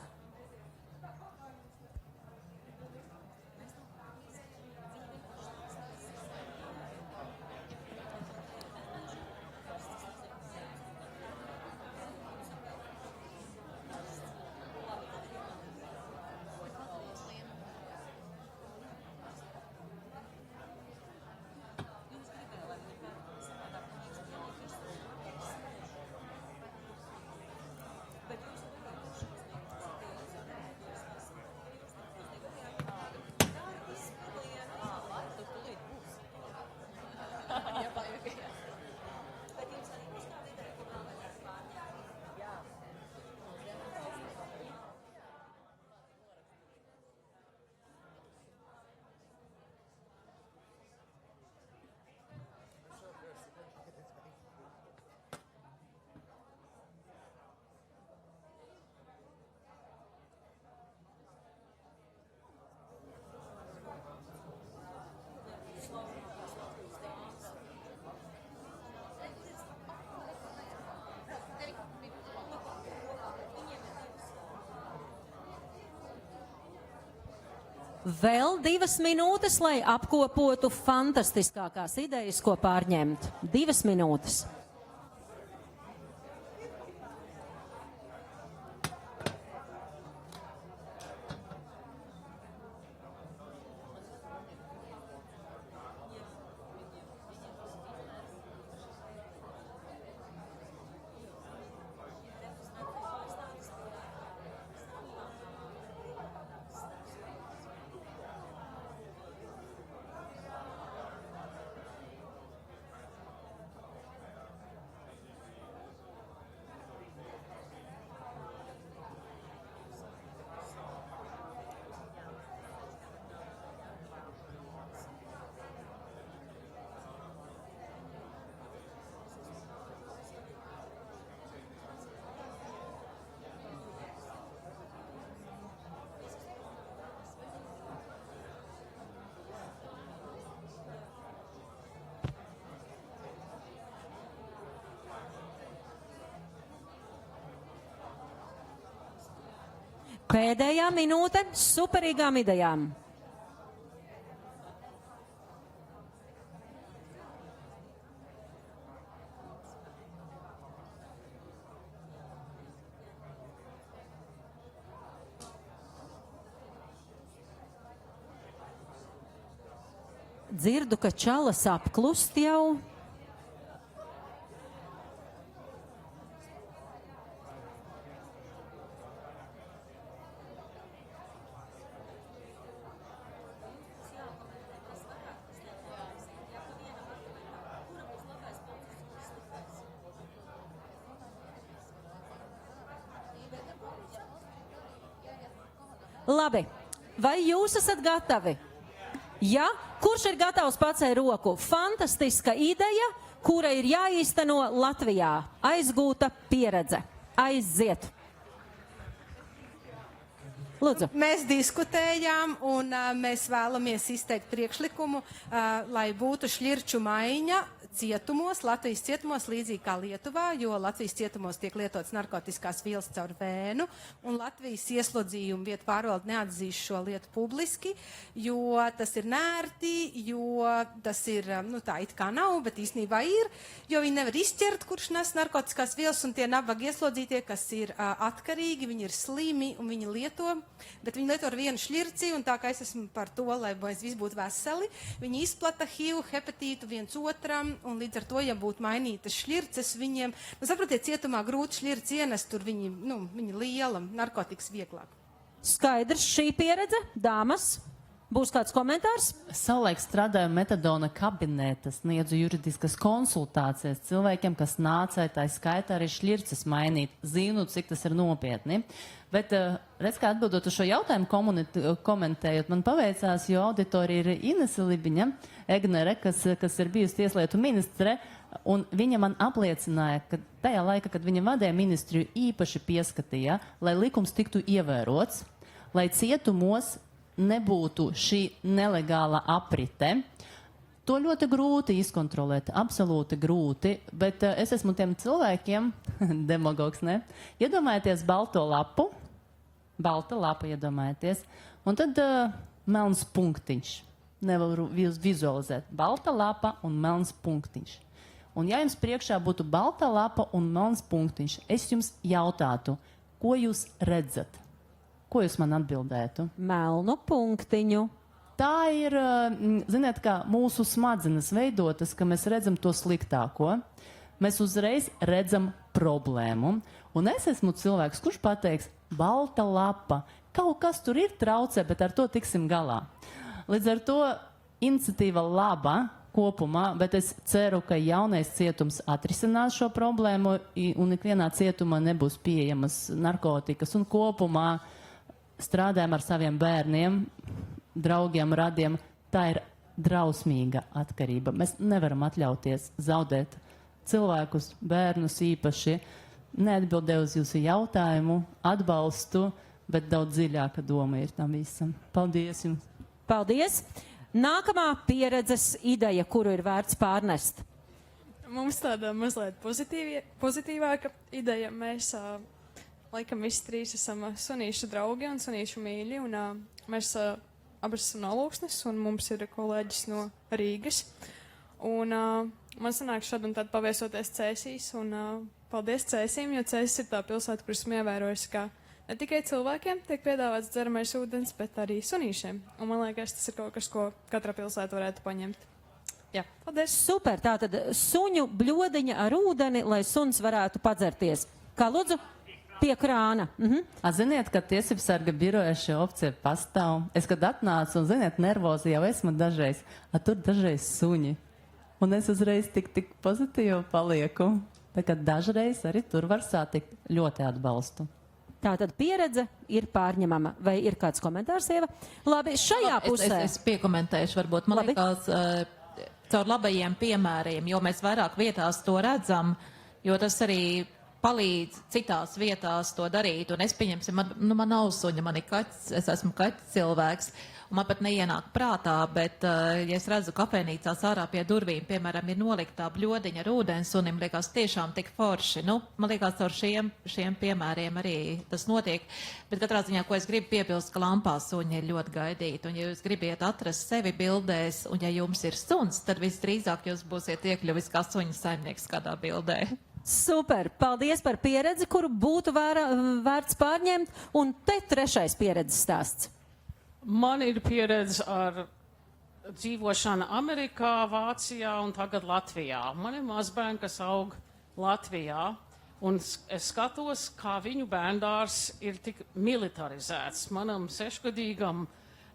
Vēl 2 minūtes, lai apkopotu fantastiskākās idejas, ko pārņemt. 2 minūtes. Pēdējā minūte superīgām idejām. Dzirdu, ka čalas apklust jau. Labi, vai jūs esat gatavi? Ja? Kurš ir gatavs pacelt roku? Fantastiska ideja, kura ir jāīsteno Latvijā. Aizgūta pieredze. Aiziet. Lūdzu. Mēs diskutējām un mēs vēlamies izteikt priekšlikumu, lai būtu šļirču maiņa cietumos, Latvijas cietumos, līdzīgi kā Lietuvā, jo Latvijas cietumos tiek lietots narkotiskās vielas caur vēnu, un Latvijas ieslodzījuma vietu pārvalde neatzīst šo lietu publiski, jo tas ir nērti, jo tas ir, nu tā it kā nav, bet īstenībā ir, jo viņi nevar izķert, kurš nes narkotiskās vielas, un tie nabaga ieslodzītie, kas ir atkarīgi, viņi ir slimi, un viņi lieto, bet viņi lieto ar vienu šļirci, un tā kā es esmu par to, lai mēs visi būtu veseli, viņi izplata HIV, hepatītu viens otram, un līdz ar to, ja būtu mainītas šļirces viņiem, nu saprotiet, cietumā grūti šļirci ienest, tur viņi, nu, viņi liela, narkotikas vieglāk. Skaidrs šī pieredze, dāmas. Būs kāds komentārs? Savulaik strādāju metadona kabinetā, sniedzu juridiskas konsultācijas cilvēkiem, kas nāca, tā skaitā arī šļirces mainīt. Zinu, cik tas ir nopietni. Bet, redz, kā atbildot uz šo jautājumu komentējot, man paveicās, jo auditorija ir Inese Libiņa, Egnere, kas ir bijusi tieslietu ministre, un viņa man apliecināja, ka tajā laikā, kad viņa vadīja ministriju, īpaši pieskatīja, lai likums tiktu ievērots, lai cietumos nebūtu šī nelegāla aprite. To ļoti grūti izkontrolēt, absolūti grūti, bet es esmu tiem cilvēkiem, demagogs, ne? Iedomājieties balto lapu, balta lapa iedomājieties, un tad melns punktiņš. Nevaru vizualizēt. Balta lapa un melns punktiņš. Un ja jums priekšā būtu balta lapa un melns punktiņš, es jums jautātu, ko jūs redzat? Ko jūs man atbildētu? Melnu punktiņu. Tā ir, ziniet, kā mūsu smadzenes veidotas, ka mēs redzam to sliktāko. Mēs uzreiz redzam problēmu. Un es esmu cilvēks, kurš pateiks, balta lapa, kaut kas tur ir traucē, bet ar to tiksim galā. Līdz ar to iniciatīva laba kopumā, bet es ceru, ka jaunais cietums atrisinās šo problēmu un ikvienā cietumā nebūs pieejamas narkotikas un kopumā strādājam ar saviem bērniem, draugiem, radiem. Tā ir drausmīga atkarība. Mēs nevaram atļauties zaudēt cilvēkus, bērnus īpaši. Neatbildēju uz jūsu jautājumu, atbalstu, bet daudz dziļāka doma ir tam visam. Paldies jums! Paldies! Nākamā pieredzes ideja, kuru ir vērts pārnest. Mums tāda mazliet pozitīvāka ideja. Mēs laikam visi trīs esam sunīšu draugi un sunīšu mīļi, un mēs abas esam no Lūksnes, un mums ir kolēģis no Rīgas. Un man sanāk šad un tad paviesoties Cēsīs, un paldies Cēsīm, jo Cēsīs ir tā pilsēta, kur esmu ievērojusi, ka ne tikai cilvēkiem tiek piedāvāts dzeramais ūdens, bet arī sunīšiem. Un man liekas, tas ir kaut kas, ko katra pilsēta varētu paņemt. Jā, paldies. Super, tātad suņu bļodiņa ar ūdeni, lai suns varētu padzerties. Kā lūdzu? Pie krāna. Ziniet, ka tiesību sarga biroja šī opcija pastāv. Es, kad atnācu, un ziniet, nervozi jau esmu dažreiz, tur dažreiz suņi. Un es uzreiz tik pozitīvi palieku. Tā kā dažreiz arī tur var satikt. Ļoti atbalstu. Tātad pieredze ir pārņemama. Vai ir kāds komentārs, Ieva? Labi, šajā pusē. Es piekomentēšu, varbūt, man liekas, caur labajiem piemēriem, jo mēs vairāk vietās to redzam, jo tas arī palīdz citās vietās to darīt. Un es pieņemsim, man nav suņa, man ir kaķis, es esmu kaķis cilvēks. Un man pat neienāk prātā, bet, ja es redzu kafejnīcās ārā pie durvīm, piemēram, ir noliktā bļodiņa ar ūdens sunim, liekas tiešām tik forši. Nu, man liekas, ar šiem piemēriem arī tas notiek. Bet katrā ziņā, ko es gribu piebilst, ka lampā suņi ir ļoti gaidīti. Un ja jūs gribiet atrast sevi bildēs, un ja jums ir suns, tad visdrīzāk jūs būsiet iekļuvis kā suņa saimnieks kādā bildē. Super! Paldies par pieredzi, kuru būtu vērts pārņemt. Un te trešais pieredzes stāsts. Man ir pieredze ar dzīvošanu Amerikā, Vācijā un tagad Latvijā. Man ir mazbērni, kas aug Latvijā, un es skatos, kā viņu bērndārs ir tik militarizēts. Manam 6-gadīgam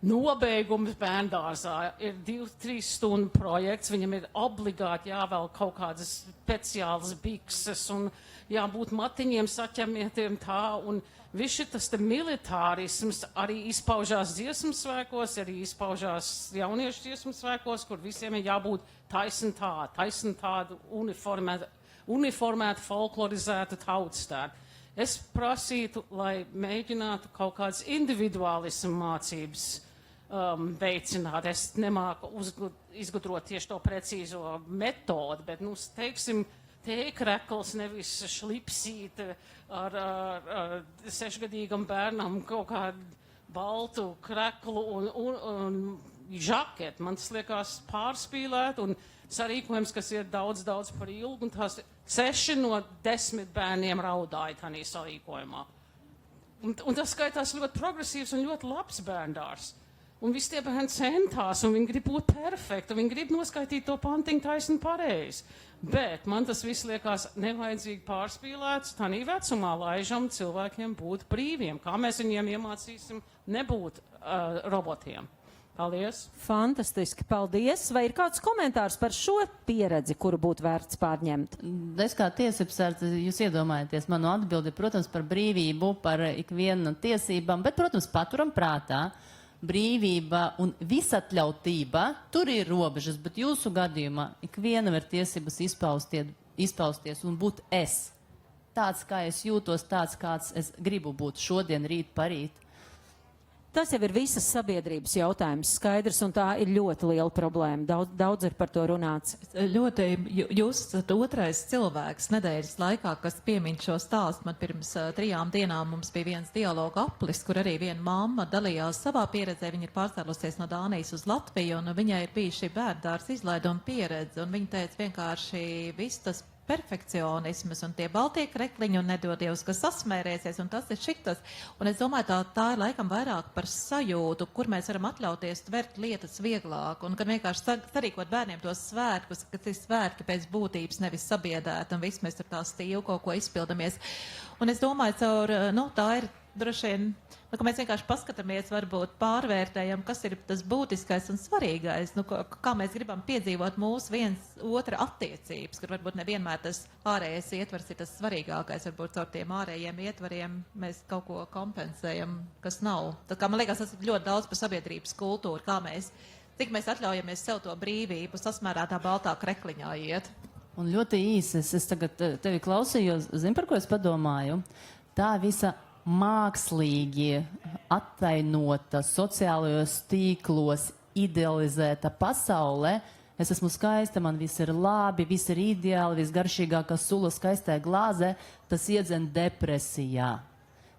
nobeigums bērndārzā ir 2-3 stundu projekts, viņam ir obligāti jāvēl kaut kādas speciālas bikses un jābūt matiņiem saķemietiem tā, un viss tas militārisms arī izpaužās dziesmu svētkos, arī izpaužās jauniešu dziesmu svētkos, kur visiem ir jābūt taisn tādu uniformētu, folklorizētu tautstēru. Es prasītu, lai mēģinātu kaut kādas individuālismu mācības veicināt. Es nemāku izgudrot tieši to precīzo metodu, bet, teiksim, tēkrekls, nevis šlipsīte ar 6-gadīgam bērnam kaut kādu baltu kreklu un žaketi. Man tas liekas pārspīlēt un sarīkojums, kas ir daudz par ilgu, un tās 6 no 10 bērniem raudāja tādā sarīkojumā. Un tas skaitās ļoti progresīvs un ļoti labs bērndārs. Un visi tie bērni centās, un viņi grib būt perfekti, un viņi grib noskaitīt to pantiņu taisni pareizi. Bet man tas viss liekas nevajadzīgi pārspīlēts, tādā vecumā laižam cilvēkiem būt brīviem. Kā mēs viņiem iemācīsim nebūt robotiem? Paldies! Fantastiski, paldies! Vai ir kāds komentārs par šo pieredzi, kuru būtu vērts pārņemt? Es kā tiesībsardze, jūs iedomājaties manu atbildi, protams, par brīvību, par ikvienu tiesībām, bet, protams, paturam prātā. Brīvība un visatļautība, tur ir robežas, bet jūsu gadījumā ikvienam ir tiesības izpausties un būt es. Tāds, kā es jūtos, tāds, kāds es gribu būt šodien, rīt, parīt. Tas jau ir visas sabiedrības jautājums, skaidrs, un tā ir ļoti liela problēma. Daudz ir par to runāts. Jūs esat otrais cilvēks nedēļas laikā, kas piemin šo stāstu. Man pirms 3 dienām mums bija viens dialoga aplis, kur arī viena mamma dalījās savā pieredzē. Viņa ir pārcēlusies no Dānijas uz Latviju, un viņai ir bijis šī bērndārs izlaiduma pieredze. Un viņa teica vienkārši viss tas perfekcionisms un tie baltie krekliņi un nedod Dievs, kas sasmērēsies, un tas ir šitas. Un es domāju, tā ir laikam vairāk par sajūtu, kur mēs varam atļauties tvert lietas vieglāk, un kad vienkārši sarīkot bērniem tos svētkus, kas ir svētki pēc būtības, nevis sabiedēt, un viss mēs ar tā stīvu kaut ko izpildamies. Un es domāju, tā ir droši vien, ka mēs vienkārši paskatāmies, varbūt pārvērtējam, kas ir tas būtiskais un svarīgais, kā mēs gribam piedzīvot mūsu viens otra attiecības, kur varbūt nevienmēr tas ārējais ietvars ir tas svarīgākais, varbūt caur tiem ārējiem ietvariem mēs kaut ko kompensējam, kas nav. Tā kā man liekas, tas ir ļoti daudz par sabiedrības kultūru, cik mēs atļaujamies sev to brīvību sasmērētā baltā krekliņā iet. Un ļoti īsi, es tagad tevi klausījos, zini, par ko es padomāju? Tā visa mākslīgi attainota sociālajos tīklos, idealizēta pasaulē. Es esmu skaista, man viss ir labi, viss ir ideāli, visgaršīgākā sula skaistā glāzē, tas iedzen depresijā.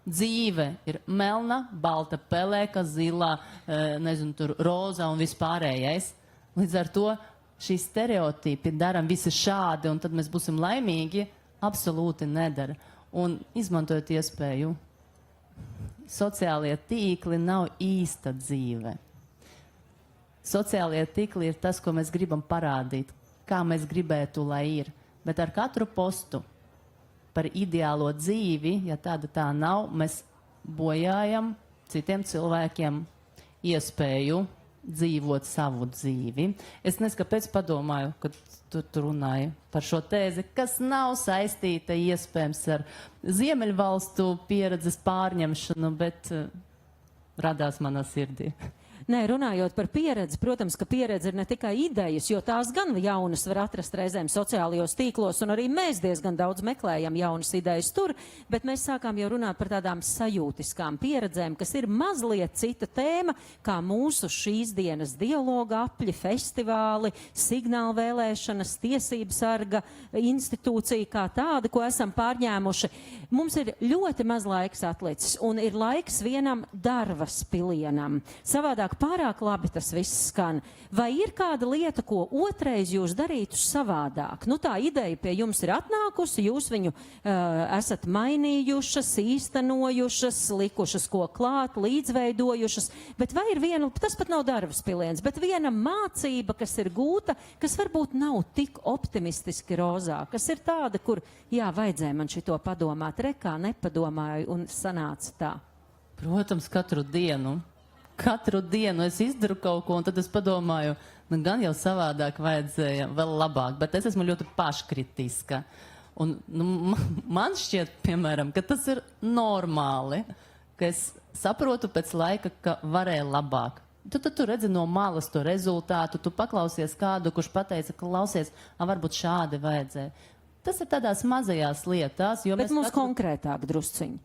Dzīve ir melna, balta pelēka, zilā, tur rozā un vispārējais. Līdz ar to šī stereotipi daram visi šādi, un tad mēs būsim laimīgi, absolūti nedara. Un izmantojot iespēju, sociālie tīkli nav īsta dzīve. Sociālie tīkli ir tas, ko mēs gribam parādīt, kā mēs gribētu, lai ir. Bet ar katru postu par ideālo dzīvi, ja tāda tā nav, mēs bojājam citiem cilvēkiem iespēju dzīvot savu dzīvi. Es nezinu, kāpēc padomāju, kad tu runāji par šo tēzi, kas nav saistīta iespējams ar Ziemeļvalstu pieredzes pārņemšanu, bet radās manā sirdī. Nē, runājot par pieredzi, protams, ka pieredze ir ne tikai idejas, jo tās gan jaunas var atrast reizēm sociālajos tīklos, un arī mēs diezgan daudz meklējam jaunas idejas tur, bet mēs sākām jau runāt par tādām sajūtiskām pieredzēm, kas ir mazliet cita tēma, kā mūsu šīs dienas dialoga apļi, festivāli, signāla vēlēšanas, tiesības sarga institūcija kā tāda, ko esam pārņēmuši. Mums ir ļoti maz laiks atlicis, un ir laiks vienam Darvas pilienam. Savādāk pārāk labi tas viss skan. Vai ir kāda lieta, ko otrais jūs darītu savādāk? Nu, tā ideja pie jums ir atnākusi, jūs viņu esat mainījušas, īstenojušas, likušas ko klāt, līdzveidojušas, bet vai ir viena, tas pat nav Darvas piliens, bet viena mācība, kas ir gūta, kas varbūt nav tik optimistiski rozā, kas ir tāda, kur, jā, vajadzēja man šito padomāt, rekā nepadomāju un sanāca tā. Protams, katru dienu es izdaru kaut ko, un tad es padomāju, nu gan jau savādāk vajadzēja, vēl labāk, bet es esmu ļoti paškritiska. Un nu, man šķiet, piemēram, ka tas ir normāli, ka es saprotu pēc laika, ka varēja labāk. Tad tu redzi no malas to rezultātu, tu paklausies kādu, kurš pateica, ka klausies, varbūt šādi vajadzēja. Tas ir tādās mazajās lietās, jo bet mums konkrētāk drusciņi.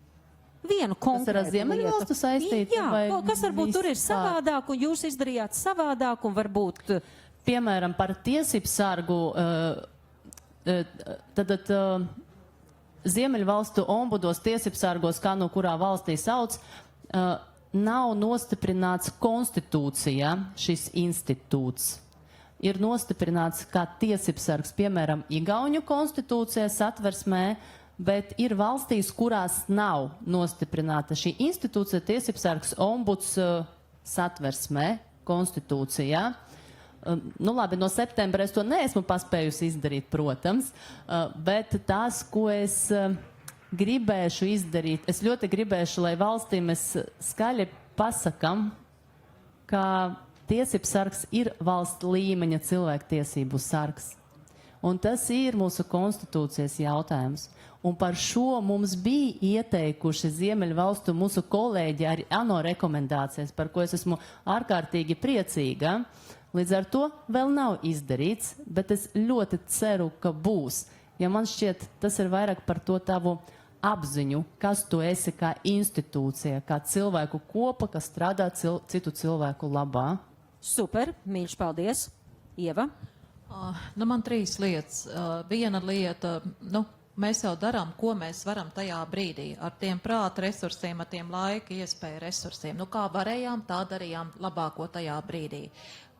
Vienu konkrētu lietu. Tas ir ar Ziemeļvalstu saistīts? Jā, kas varbūt tur ir savādāk, un jūs izdarījāt savādāk, un varbūt... Piemēram, par tiesību sargu, tad Ziemeļvalstu ombudos, tiesību sargos, kā no kurā valstī sauc, nav nostiprināts konstitūcijā šis institūts. Ir nostiprināts kā tiesību sargs, piemēram, Igauņu konstitūcijā satversmē, bet ir valstīs, kurās nav nostiprināta šī institūcija, tiesības sargs, ombuds satversmē, konstitūcijā. Nu labi, no septembra es to neesmu paspējusi izdarīt, protams, bet tās, ko es gribēšu izdarīt, es ļoti gribēšu, lai valstīm mēs skaļi pasakam, ka tiesības sargs ir valsts līmeņa cilvēktiesību sargs. Un tas ir mūsu konstitūcijas jautājums. Un par šo mums bija ieteikuši Ziemeļvalstu mūsu kolēģi ar ANO rekomendācijas, par ko es esmu ārkārtīgi priecīga. Līdz ar to vēl nav izdarīts, bet es ļoti ceru, ka būs. Ja man šķiet, tas ir vairāk par to tavu apziņu, kas tu esi kā institūcija, kā cilvēku kopa, kas strādā citu cilvēku labā. Super, mīļš, paldies. Ieva? Nu, man 3 lietas. Viena lieta, mēs jau darām, ko mēs varam tajā brīdī ar tiem prāta resursiem, ar tiem laika iespēju resursiem. Nu, kā varējām, tā darījām labāko tajā brīdī.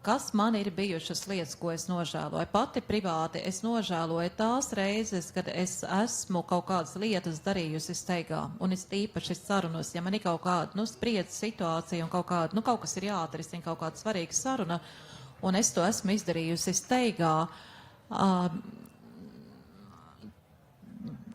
Kas man ir bijušas lietas, ko es nožēloju? Pati privāti es nožēloju tās reizes, kad es esmu kaut kādas lietas darījusi steigā. Un es tīpaši sarunos, ja man ir kaut kāda spriedzes situācija un kaut kāda, kaut kas ir jāatrisina, kaut kāda svarīga saruna, un es to esmu izdarījusi steigā.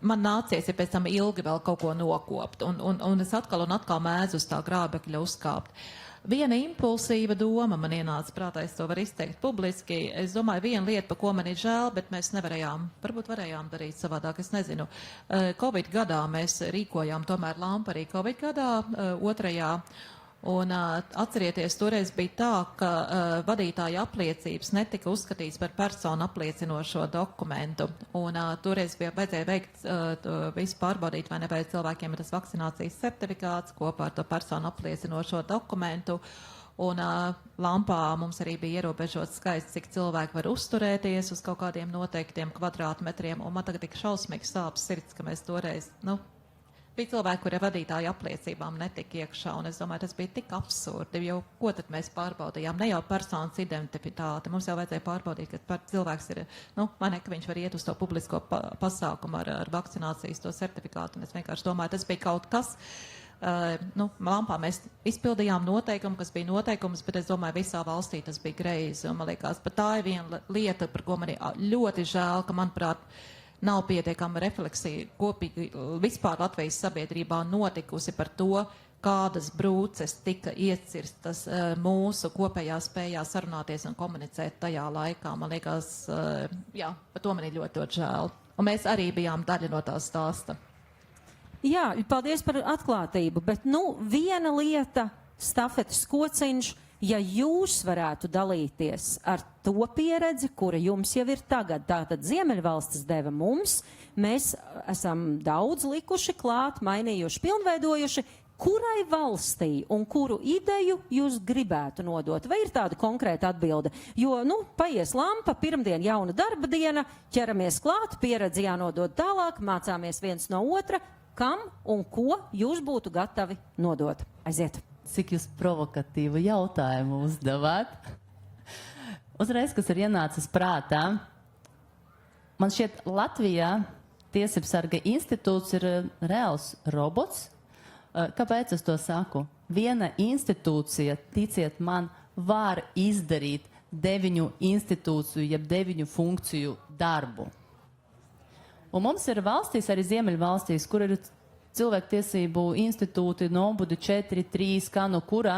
Man nācies, ja pēc tam ilgi vēl kaut ko nokopt, un es atkal un atkal mēdzu uz tā grābekļa uzkāpt. Viena impulsīva doma man ienāca prātā, es to varu izteikt publiski. Es domāju, viena lieta, par ko man ir žēl, bet mēs nevarējām, varbūt varējām darīt savādāk, es nezinu. Covid gadā mēs rīkojām tomēr lampu arī Covid gadā, 2. Un atcerieties, toreiz bija tā, ka vadītāja apliecības netika uzskatīts par personu apliecinošo dokumentu. Un toreiz vajadzēja veikt visu pārbaudīt, vai nevajag cilvēkiem ir tas vakcinācijas certifikāts kopā ar to personu apliecinošo dokumentu. Un lampā mums arī bija ierobežots skaits, cik cilvēki var uzturēties uz kaut kādiem noteiktiem kvadrātmetriem. Un man tagad tik šausmīgi sāp sirds, ka mēs toreiz, bija cilvēki, kuri vadītāju apliecībām netika iekšā, un es domāju, tas bija tik absurdi, jo ko tad mēs pārbaudījām? Ne jau personas identitāte, mums jau vajadzēja pārbaudīt, ka cilvēks ir, vai ne, ka viņš var iet uz to publisko pasākumu ar vakcinācijas to certifikātu, un es vienkārši domāju, tas bija kaut kas, lampā mēs izpildījām noteikumu, kas bija noteikums, bet es domāju, visā valstī tas bija greizi, un man liekas, pat tā ir viena lieta, par ko man ir ļoti žēl, ka, manuprāt, nav pietiekama refleksija kopīgi vispār Latvijas sabiedrībā notikusi par to, kādas brūces tika iecirstas mūsu kopējā spējā sarunāties un komunicēt tajā laikā. Man liekas, par to man ir ļoti, ļoti žēl. Un mēs arī bijām daļa no tā stāsta. Jā, paldies par atklātību, bet viena lieta, stafetes kociņš, Ja jūs varētu dalīties ar to pieredzi, kura jums jau ir tagad, tātad Ziemeļvalstis deva mums, mēs esam daudz likuši klāt, mainījuši, pilnveidojuši, kurai valstī un kuru ideju jūs gribētu nodot? Vai ir tāda konkrēta atbilde? Jo, paies lampa, pirmdien jauna darba diena, ķeramies klāt, pieredzi jānodod tālāk, mācāmies viens no otra, kam un ko jūs būtu gatavi nodot. Aiziet! Cik jūs provokatīvu jautājumu uzdevāt? Uzreiz, kas ir ienācis prātā, man šķiet, Latvijā Tiesību sarga institūts ir reāls robots. Kāpēc es to saku? Viena institūcija, ticiet man, var izdarīt 9 institūciju, jeb 9 funkciju darbu. Un mums ir valstīs, arī Ziemeļvalstīs, kur ir cilvēktiesību institūti, ombudi 4, 3, kā no kurā,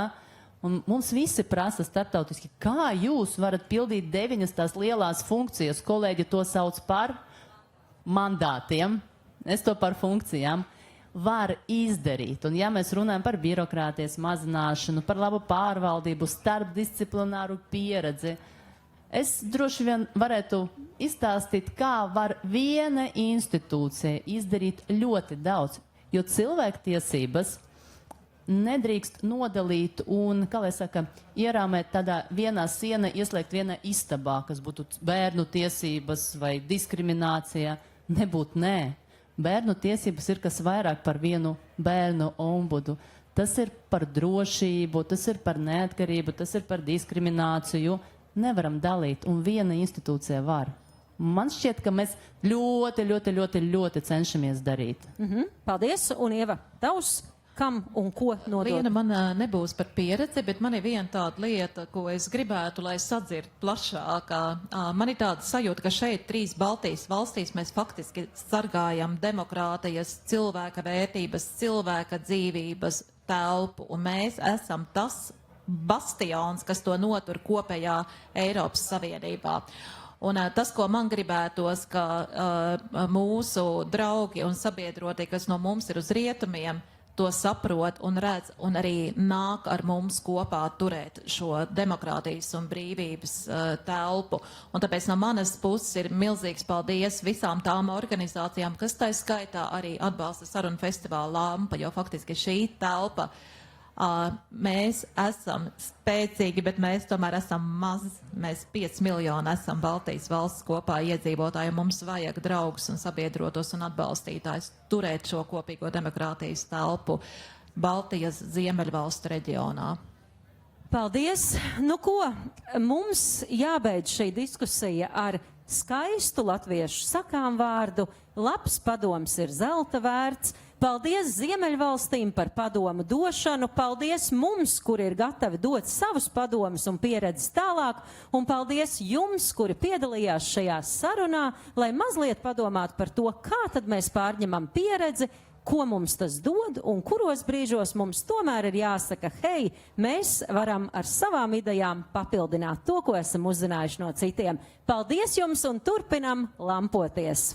un mums visi prasa starptautiski, kā jūs varat pildīt 9 tās lielās funkcijas, kolēģi to sauc par mandātiem, es to par funkcijām, var izdarīt. Un ja mēs runājam par birokrātijas mazināšanu, par labu pārvaldību, starpdisciplināru pieredzi, es droši vien varētu izstāstīt, kā var viena institūcija izdarīt ļoti daudz. Jo cilvēktiesības nedrīkst nodalīt un, kā lai saka, ierāmēt tādā vienā siena, ieslēgt vienā istabā, kas būtu bērnu tiesības vai diskriminācija. Nebūtu nē. Bērnu tiesības ir kas vairāk par vienu bērnu ombudu. Tas ir par drošību, tas ir par neatkarību, tas ir par diskrimināciju. Nevaram dalīt, un viena institūcija var. Man šķiet, ka mēs ļoti cenšamies darīt. Paldies, un Ieva, tavs, kam un ko nodot? Viena man nebūs par pieredzi, bet man ir viena tāda lieta, ko es gribētu, lai sadzird plašāk. Man ir tāda sajūta, ka šeit 3 Baltijas valstīs mēs faktiski sargājam demokrātijas, cilvēka vērtības, cilvēka dzīvības telpu, un mēs esam tas bastions, kas to notur kopējā Eiropas Savienībā. Un tas, ko man gribētos, ka mūsu draugi un sabiedrotie, kas no mums ir uz rietumiem, to saprot un redz un arī nāk ar mums kopā turēt šo demokrātijas un brīvības telpu. Un tāpēc no manas puses ir milzīgs paldies visām tām organizācijām, kas tai skaitā arī atbalsta sarunu festivālu Lampa, jo faktiski šī telpa mēs esam spēcīgi, bet mēs tomēr esam mazi. Mēs 5 miljoni esam Baltijas valsts kopā iedzīvotāji, un mums vajag draugus un sabiedrotos un atbalstītājus turēt šo kopīgo demokrātijas telpu Baltijas Ziemeļvalstu reģionā. Paldies! Nu ko, mums jābeidz šī diskusija ar skaistu latviešu sakām vārdu. Labs padoms ir zelta vērts. Paldies Ziemeļvalstīm par padomu došanu, paldies mums, kuri ir gatavi dot savus padomus un pieredzes tālāk, un paldies jums, kuri piedalījās šajā sarunā, lai mazliet padomātu par to, kā tad mēs pārņemam pieredzi, ko mums tas dod, un kuros brīžos mums tomēr ir jāsaka, hei, mēs varam ar savām idejām papildināt to, ko esam uzzinājuši no citiem. Paldies jums un turpinam lampoties!